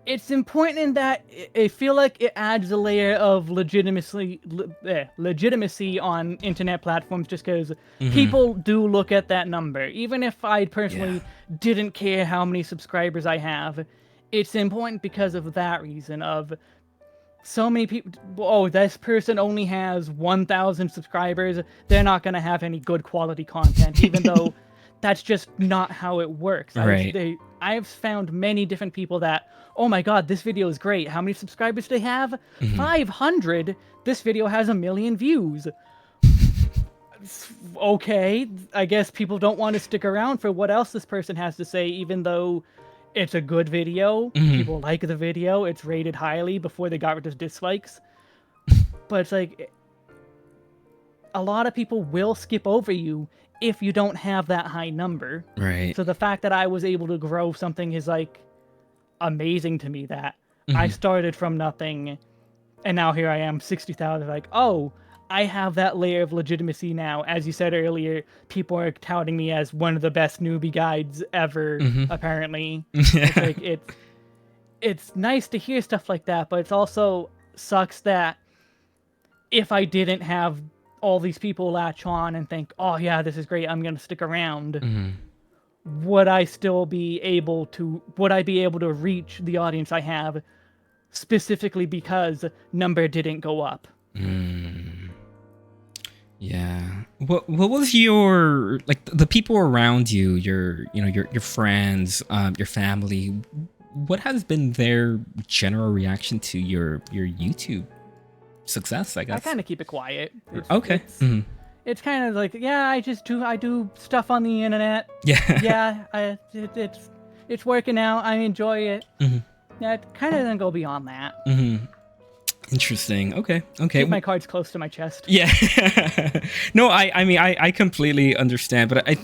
It's important in that I feel like it adds a layer of legitimacy on internet platforms, just because people do look at that number. Even if I personally didn't care how many subscribers I have, it's important because of that reason of so many people. Oh, this person only has 1,000 subscribers. They're not going to have any good quality content, even though that's just not how it works. Right. I've found many different people that, oh my god, this video is great. How many subscribers do they have? 500. This video has 1 million views. Okay, I guess people don't want to stick around for what else this person has to say, even though it's a good video. People like the video. It's rated highly before they got rid of dislikes. But it's like, a lot of people will skip over you if you don't have that high number. Right. So the fact that I was able to grow something is like amazing to me, that I started from nothing And now here I am, 60,000. Like, oh, I have that layer of legitimacy now. As you said earlier, people are touting me as one of the best newbie guides ever, apparently. It's like, it's nice to hear stuff like that, but it's also sucks that if I didn't have all these people latch on and think, oh yeah, this is great, I'm going to stick around, would I be able to reach the audience I have specifically because number didn't go up? Yeah. What was your, like, the people around you, your friends, your family, what has been their general reaction to your YouTube success, I guess? I kind of keep it quiet. Okay. It's kind of like, yeah, I do stuff on the internet. Yeah. Yeah, it's working out. I enjoy it. Yeah, it kind of doesn't go beyond that. Interesting. Okay. Keep my cards close to my chest. Yeah. No, I mean, I completely understand, but I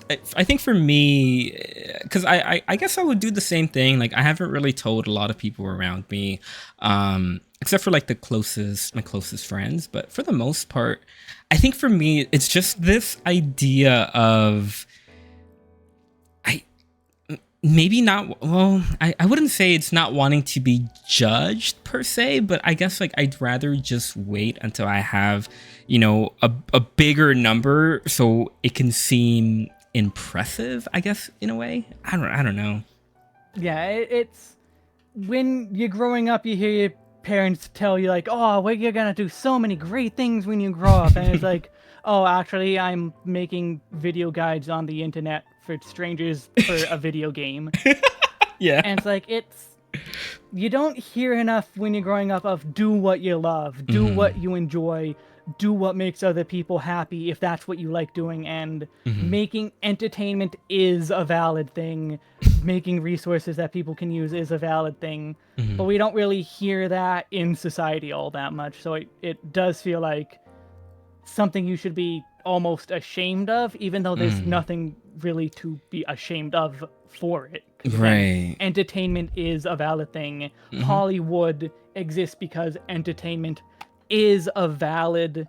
think for me, because I guess I would do the same thing. Like, I haven't really told a lot of people around me, except for like my closest friends. But for the most part, I think for me, it's just this idea of, maybe not, well, I wouldn't say it's not wanting to be judged per se, but I guess like I'd rather just wait until I have, a bigger number so it can seem impressive, I guess, in a way. I don't know. Yeah, it's when you're growing up, you hear your parents tell you like, oh, well, you're gonna do so many great things when you grow up, and it's like, oh, actually, I'm making video guides on the internet for strangers for a video game. Yeah. And it's like, you don't hear enough when you're growing up of do what you love, do what you enjoy, do what makes other people happy if that's what you like doing, and making entertainment is a valid thing. Making resources that people can use is a valid thing. But we don't really hear that in society all that much. So it does feel like something you should be almost ashamed of, even though there's nothing really to be ashamed of for it. Right. Entertainment is a valid thing. Hollywood exists because entertainment is a valid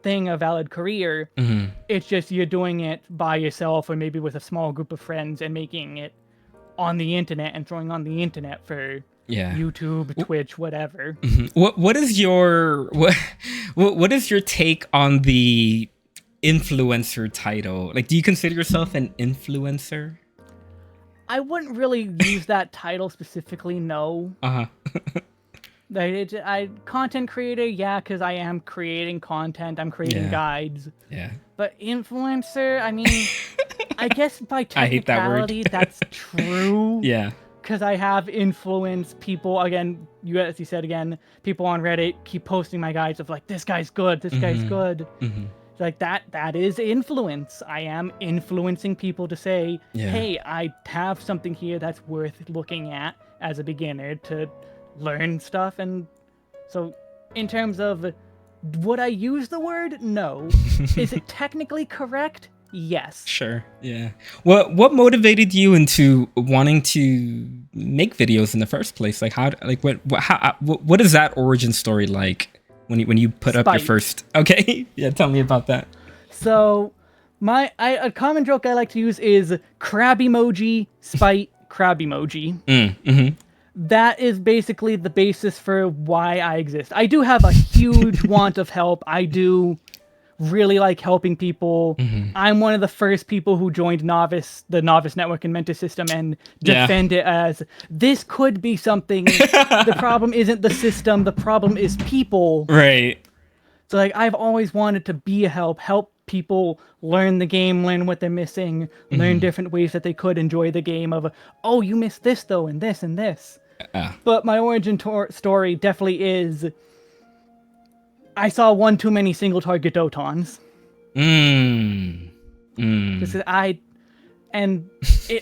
thing, a valid career. It's just you're doing it by yourself or maybe with a small group of friends and making it on the internet and throwing on the internet for YouTube, Twitch, whatever. What is your what is your take on the influencer title? Like, do you consider yourself an influencer? I wouldn't really use that title specifically, no. Content creator, yeah, because I am creating content, I'm creating guides. Yeah. But influencer, I mean, I guess by technicality, that's true. Yeah. Because I have influenced people, again, as you said again, people on Reddit keep posting my guides of like, this guy's good, this guy's good. Like that is influence. I am influencing people to say, hey, I have something here that's worth looking at as a beginner to learn stuff. And so in terms of would I use the word? No. Is it technically correct? Yes. Sure. Yeah. What motivated you into wanting to make videos in the first place? Like what is that origin story like when you put up your first? Okay. Yeah. Tell me about that. So a common joke I like to use is crab emoji, spite, crab emoji. That is basically the basis for why I exist. I do have a huge want of help. I do really like helping people. I'm one of the first people who joined the Novice Network and Mentor system and defend it as this could be something. The problem isn't the system. The problem is people. Right. So like I've always wanted to be a help people learn the game, learn what they're missing, learn different ways that they could enjoy the game of, oh, you missed this though, and this and this. But my origin story definitely is I saw one too many single target Dotons. And it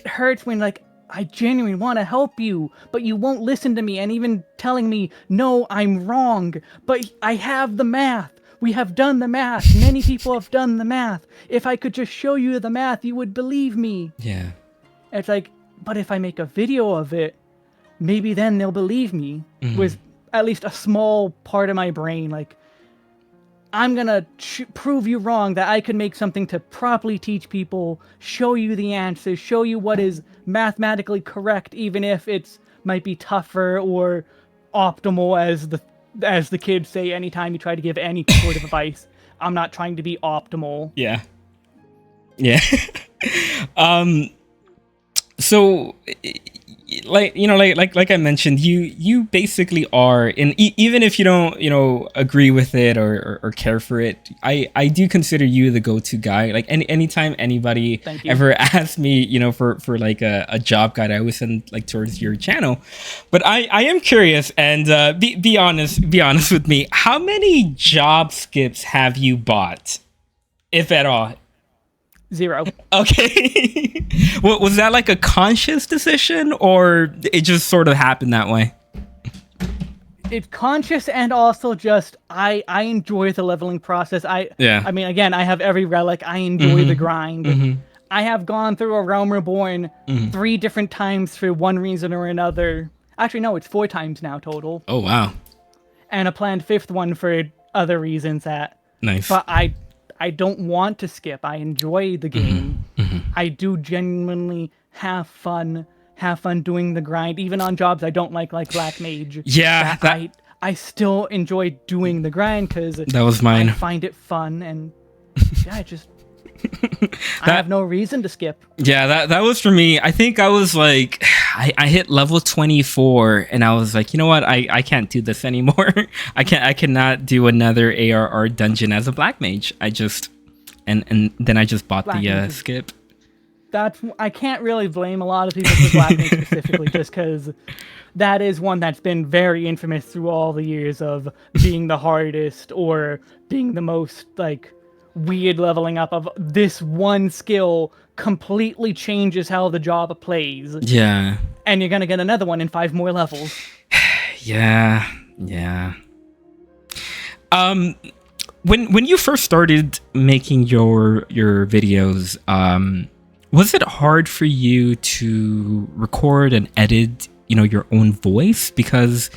hurts when like I genuinely want to help you, but you won't listen to me and even telling me, no, I'm wrong, but I have the math. We have done the math. Many people have done the math. If I could just show you the math, you would believe me. Yeah. It's like, but if I make a video of it, maybe then they'll believe me. at least a small part of my brain, like, I'm gonna prove you wrong, that I could make something to properly teach people, show you the answers, show you what is mathematically correct, even if it's might be tougher or optimal, as the kids say anytime you try to give any sort of advice. I'm not trying to be optimal. Yeah. So, like I mentioned, you basically are, and even if you don't, agree with it or care for it, I do consider you the go-to guy. Like anytime anybody ever asks me, for like a job guide, I always send like towards your channel. But I am curious, and be honest with me. How many job skips have you bought, if at all? 0. Okay. Well, was that like a conscious decision, or it just sort of happened that way? It's conscious, and also just I enjoy the leveling process. I mean, again, I have every relic. I enjoy the grind. I have gone through a Realm Reborn 3 different times for one reason or another. Actually, no, it's 4 times now total. Oh, wow. And a planned 5th one for other reasons that... Nice. But I don't want to skip. I enjoy the game. I do genuinely have fun doing the grind, even on jobs I don't like Black Mage. Yeah, I still enjoy doing the grind because that was mine. I find it fun, and I have no reason to skip. Yeah, that was for me. I think I was like, I hit level 24, and I was like, you know what? I can't do this anymore. I cannot do another ARR dungeon as a Black Mage. And then I just bought the skip. I can't really blame a lot of people for Black Mage specifically, just because that is one that's been very infamous through all the years of being the hardest or being the most like weird leveling up of this one skill completely changes how the job plays. Yeah. And you're gonna get another one in 5 more levels. Yeah. When you first started making your videos, was it hard for you to record and edit, your own voice? Because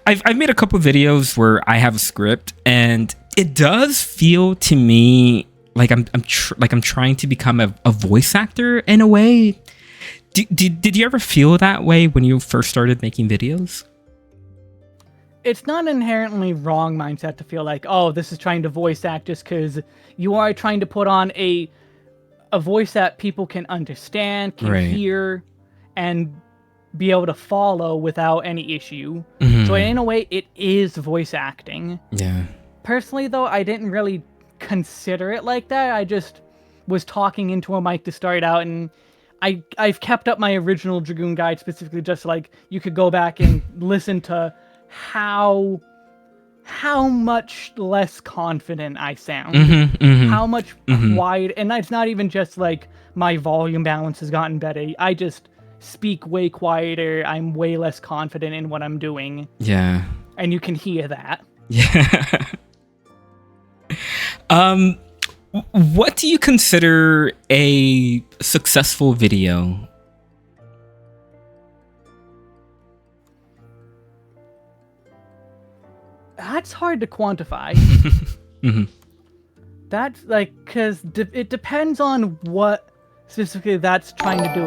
I've made a couple of videos where I have a script, and it does feel to me like I'm trying to become a voice actor in a way. Did you ever feel that way when you first started making videos? It's not an inherently wrong mindset to feel like, oh, this is trying to voice act, just because you are trying to put on a voice that people can understand, can hear, and be able to follow without any issue. So in a way, it is voice acting. Yeah. Personally, though, I didn't really consider it like that. I just was talking into a mic to start out, and I've kept up my original Dragoon guide specifically just like you could go back and listen to how much less confident I sound, how much quiet, and it's not even just like my volume balance has gotten better. I just speak way quieter. I'm way less confident in what I'm doing. Yeah. And you can hear that. Yeah. What do you consider a successful video? That's hard to quantify. That's like, because it depends on what specifically that's trying to do.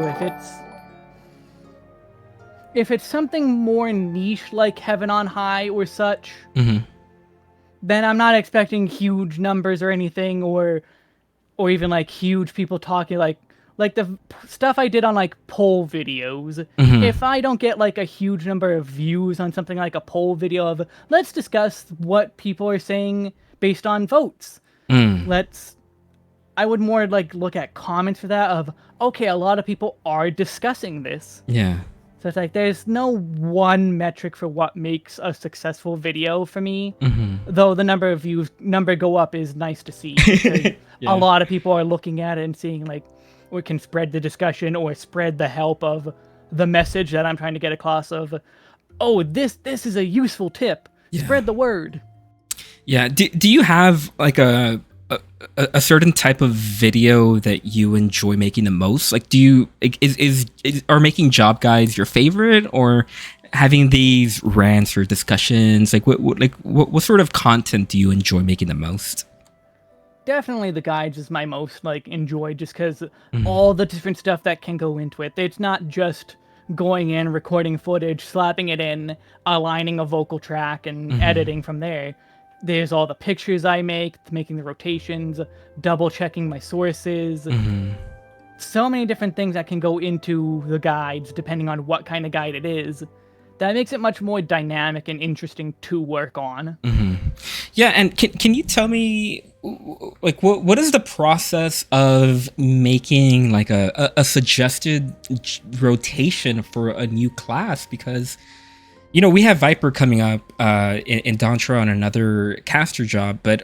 If it's something more niche like Heaven on High or such, then I'm not expecting huge numbers or anything, or even like huge people talking like the stuff I did on like poll videos. If I don't get like a huge number of views on something like a poll video of let's discuss what people are saying based on votes. I would more like look at comments for that of, okay, a lot of people are discussing this. Yeah. So it's like there's no one metric for what makes a successful video for me. Though the number of views go up is nice to see. A lot of people are looking at it and seeing like we can spread the discussion or spread the help of the message that I'm trying to get across of, oh, this is a useful tip. Spread the word. Yeah. Do you have like a certain type of video that you enjoy making the most? Like, are making job guides your favorite, or having these rants or discussions? Like what sort of content do you enjoy making the most? Definitely the guides is my most like enjoyed, just because all the different stuff that can go into it. It's not just going in, recording footage, slapping it in, aligning a vocal track, and editing from there. There's all the pictures I make, making the rotations, double checking my sources. So many different things that can go into the guides depending on what kind of guide it is. That makes it much more dynamic and interesting to work on. Yeah, and can you tell me, like, what is the process of making like a suggested rotation for a new class? Because we have Viper coming up in Dawntrail on another caster job, but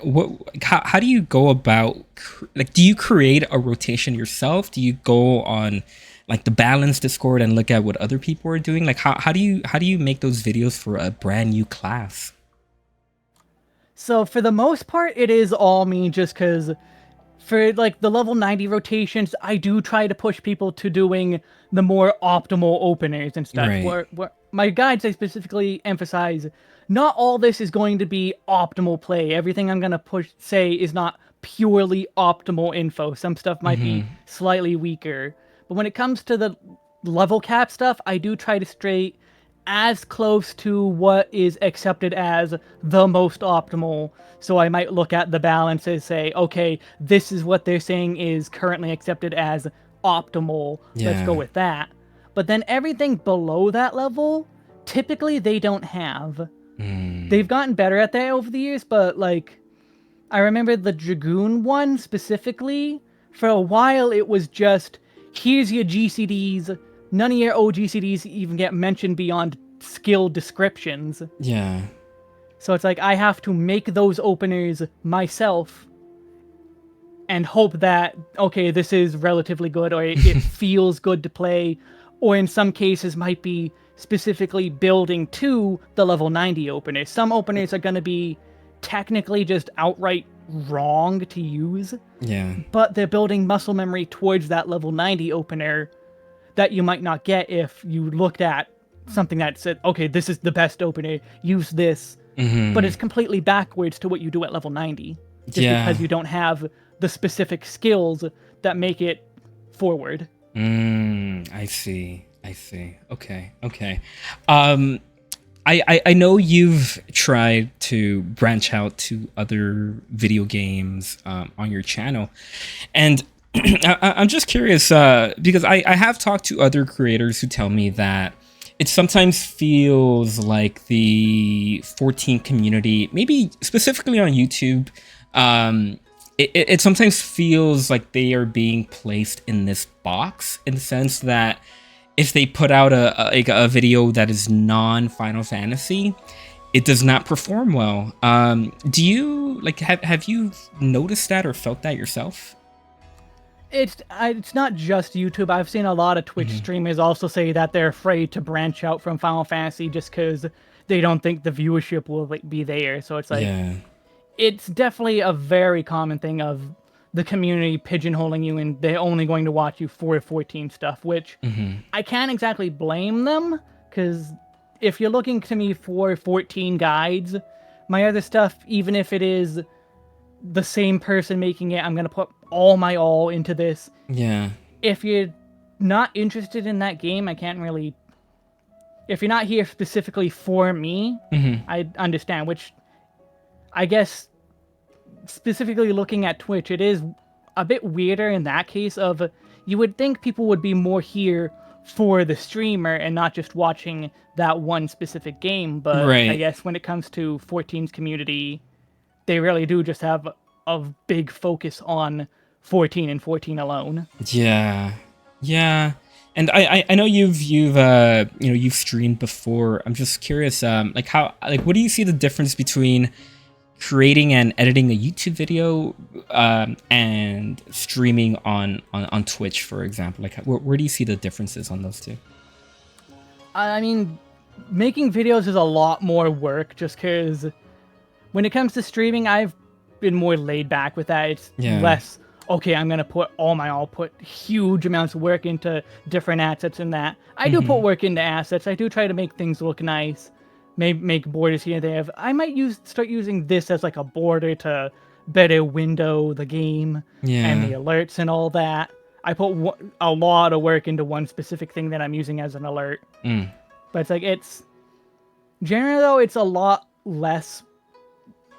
how do you go about, like, do you create a rotation yourself? Do you go on like the balance Discord and look at what other people are doing? Like how do you make those videos for a brand new class? So for the most part, it is all me, just because for like the level 90 rotations, I do try to push people to doing the more optimal openers and stuff. Right. Where my guides, I specifically emphasize, not all this is going to be optimal play. Everything I'm going to say is not purely optimal info. Some stuff might be slightly weaker. But when it comes to the level cap stuff, I do try to stray as close to what is accepted as the most optimal. So I might look at the balances, say, okay, this is what they're saying is currently accepted as optimal. Yeah. Let's go with that. But then everything below that level, typically they don't have. They've gotten better at that over the years, but like, I remember the Dragoon one specifically, for a while it was just, here's your GCDs. None of your OGCDs even get mentioned beyond skill descriptions. Yeah. So it's like, I have to make those openers myself and hope that, okay, this is relatively good, or it feels good to play, or in some cases might be specifically building to the level 90 openers. Some openers are going to be technically just outright wrong to use. Yeah. But they're building muscle memory towards that level 90 opener that you might not get if you looked at something that said, okay, this is the best opener, use this. But it's completely backwards to what you do at level 90. Just because you don't have the specific skills that make it forward. I see. Okay. I know you've tried to branch out to other video games on your channel, and I'm just curious because I have talked to other creators who tell me that it sometimes feels like the 14 community, maybe specifically on YouTube, it sometimes feels like they are being placed in this box, in the sense that if they put out a video that is non-Final Fantasy, it does not perform well. Do you have you noticed that or felt that yourself? It's not just YouTube. I've seen a lot of Twitch streamers also say that they're afraid to branch out from Final Fantasy just because they don't think the viewership will be there. So it's like, it's definitely a very common thing of the community pigeonholing you and they're only going to watch you for 14 stuff, which I can't exactly blame them, because if you're looking to me for 14 guides, my other stuff, even if it is the same person making it, I'm going to put all my all into this. Yeah. If you're not interested in that game, I can't really... If you're not here specifically for me, I understand, which I guess specifically looking at Twitch, it is a bit weirder in that case of you would think people would be more here for the streamer and not just watching that one specific game, but I guess when it comes to 14's community, they really do just have a big focus on 14 and 14 alone. Yeah. And I know you've streamed before. I'm just curious, what do you see the difference between creating and editing a YouTube video and streaming on Twitch, for example? Like, where do you see the differences on those two? I mean, making videos is a lot more work, just because when it comes to streaming, I've been more laid back with that. It's less, okay, I'm gonna put I'll put huge amounts of work into different assets and that. I do put work into assets. I do try to make things look nice, maybe make borders here and there. I might start using this as like a border to better window the game and the alerts and all that. I put a lot of work into one specific thing that I'm using as an alert. But it's like, generally though, it's a lot less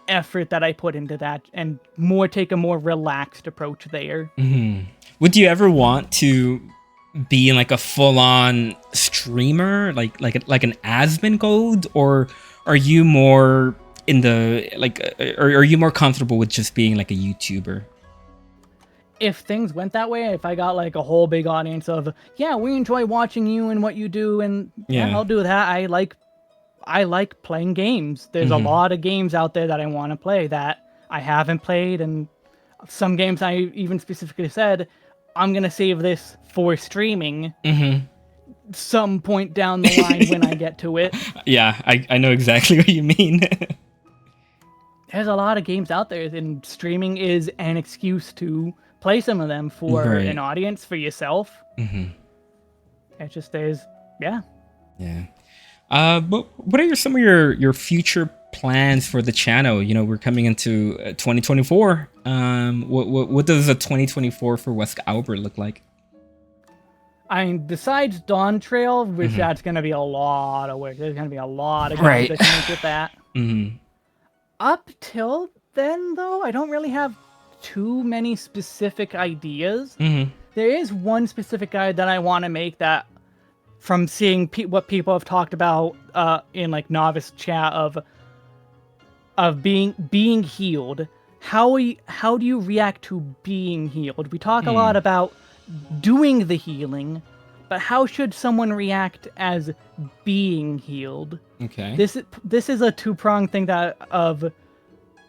effort that I put into that and take a more relaxed approach there. Would you ever want to be like a full-on streamer, like an AsmonGold, or are you more in the or are you more comfortable with just being like a YouTuber? If things went that way, if I got like a whole big audience of, yeah, we enjoy watching you and what you do, and yeah, I'll do that. I like playing games. There's a lot of games out there that I want to play that I haven't played, and some games I even specifically said, I'm going to save this for streaming some point down the line when I get to it. Yeah, I know exactly what you mean. There's a lot of games out there, and streaming is an excuse to play some of them for an audience, for yourself. It's just, yeah. But what are some of your future plans for the channel? You know, we're coming into 2024. What does a 2024 for WeskAlber look like? I mean, besides Dawntrail, which that's going to be a lot of work. There's going to be a lot of guys that can make with that. Up till then, though, I don't really have too many specific ideas. There is one specific guide that I want to make that, from seeing what people have talked about in like novice chat of being healed. How do you react to being healed? We talk a lot about doing the healing, but how should someone react as being healed? Okay. This is a two-pronged thing there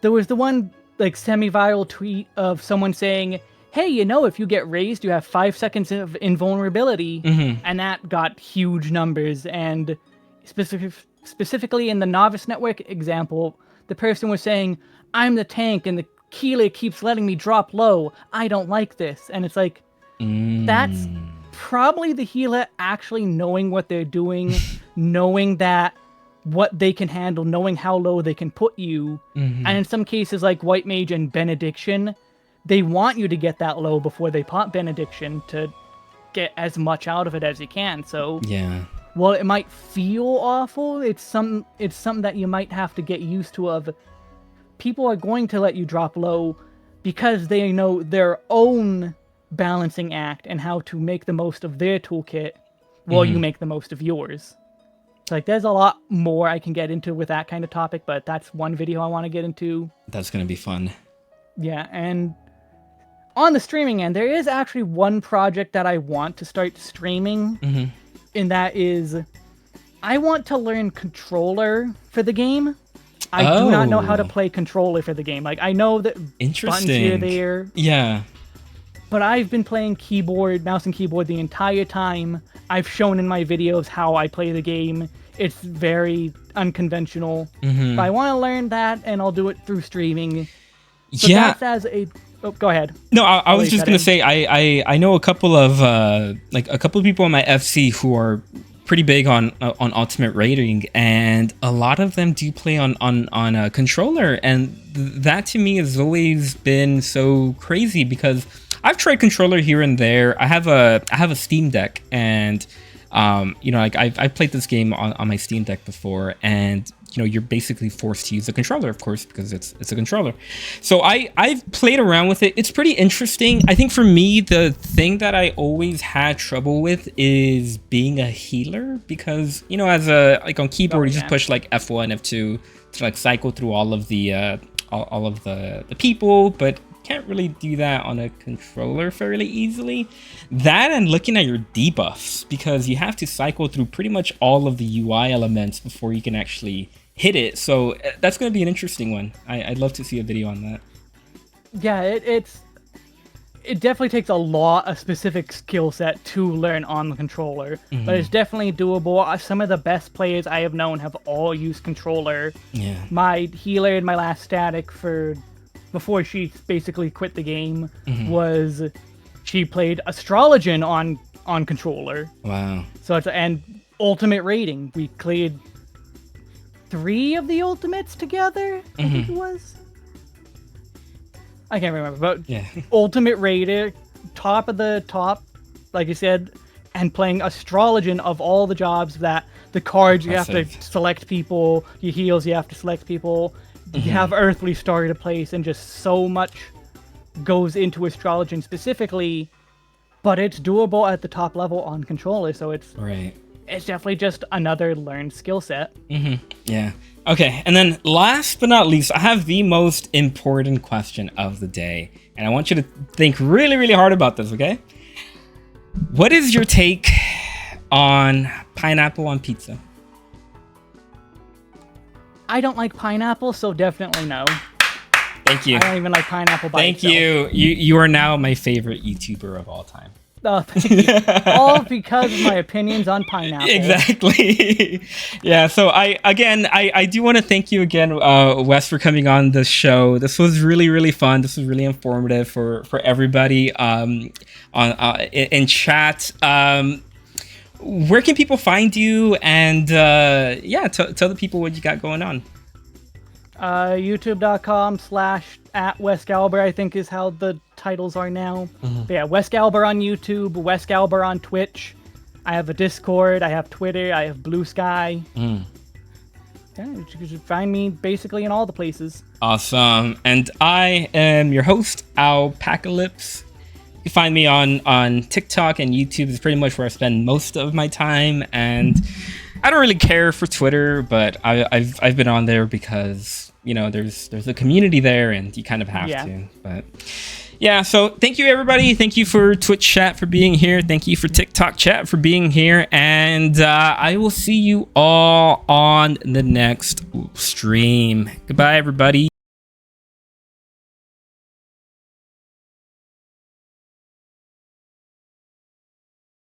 was the one like semi-viral tweet of someone saying, hey, you know, if you get raised, you have 5 seconds of invulnerability, and that got huge numbers. And specifically in the Novice Network example, the person was saying, I'm the tank, and the healer keeps letting me drop low. I don't like this. And it's like, that's probably the healer actually knowing what they're doing, knowing that what they can handle, knowing how low they can put you. And in some cases, like White Mage and Benediction, they want you to get that low before they pop Benediction to get as much out of it as you can. So yeah, while it might feel awful, it's something that you might have to get used to. Of people are going to let you drop low because they know their own balancing act and how to make the most of their toolkit while you make the most of yours. So like, there's a lot more I can get into with that kind of topic, but that's one video I want to get into. That's gonna be fun. Yeah, and on the streaming end, there is actually one project that I want to start streaming, and that is, I want to learn controller for the game. I do not know how to play controller for the game. Like, I know that buttons here, there. Yeah. But I've been playing mouse and keyboard the entire time. I've shown in my videos how I play the game. It's very unconventional. But I want to learn that, and I'll do it through streaming. So that's as a... Oh, go ahead. No, I was just gonna say I know a couple of people on my FC who are pretty big on ultimate rating, and a lot of them do play on a controller, and that to me has always been so crazy because I've tried controller here and there. I have a Steam Deck, and you know, like I've played this game on my Steam Deck before, and you know, you're basically forced to use a controller, of course, because it's a controller. So I've played around with it. It's pretty interesting. I think for me, the thing that I always had trouble with is being a healer, because you know, as on keyboard, you just push like F1, F2 to like cycle through all of the people, but can't really do that on a controller fairly easily. That and looking at your debuffs, because you have to cycle through pretty much all of the UI elements before you can actually hit it. So that's going to be an interesting one. I'd love to see a video on that. Yeah, it definitely takes a specific skill set to learn on the controller, but it's definitely doable. Some of the best players I have known have all used controller. Yeah. My healer in my last static for before she basically quit the game was she played Astrologian on controller. Wow. So and ultimate rating. We cleared 3 of the ultimates together, I think it was. I can't remember, but yeah. ultimate rater, top of the top, like you said, and playing Astrologian of all the jobs that the cards Impressive. you have to select people, your heals you have to select people, you have Earthly Star to place, and just so much goes into Astrologian specifically, but it's doable at the top level on controller, so it's definitely just another learned skill set. Yeah. Okay, and then last but not least, I have the most important question of the day, and I want you to think really, really hard about this, okay? What is your take on pineapple on pizza? I don't like pineapple, so definitely no. Thank you. I don't even like pineapple by itself. Thank you. You are now my favorite YouTuber of all time. Oh, thank you. All because of my opinions on pineapple. Exactly. Yeah. So I do want to thank you again, Wes, for coming on the show. This was really, really fun. This was really informative for everybody in chat. Where can people find you? And tell the people what you got going on. YouTube.com/@WeskAlber, I think is how the titles are now. But yeah, WeskAlber on YouTube, WeskAlber on Twitch. I have a Discord, I have Twitter, I have Blue Sky. Yeah, you can find me basically in all the places. Awesome. And I am your host, AlpacaLips. You can find me on TikTok and YouTube. It's pretty much where I spend most of my time. And I don't really care for Twitter, but I've been on there because, you know, there's a community there and you kind of have to. But yeah, so thank you, everybody. Thank you for Twitch chat for being here. Thank you for TikTok chat for being here. And I will see you all on the next stream. Goodbye, everybody.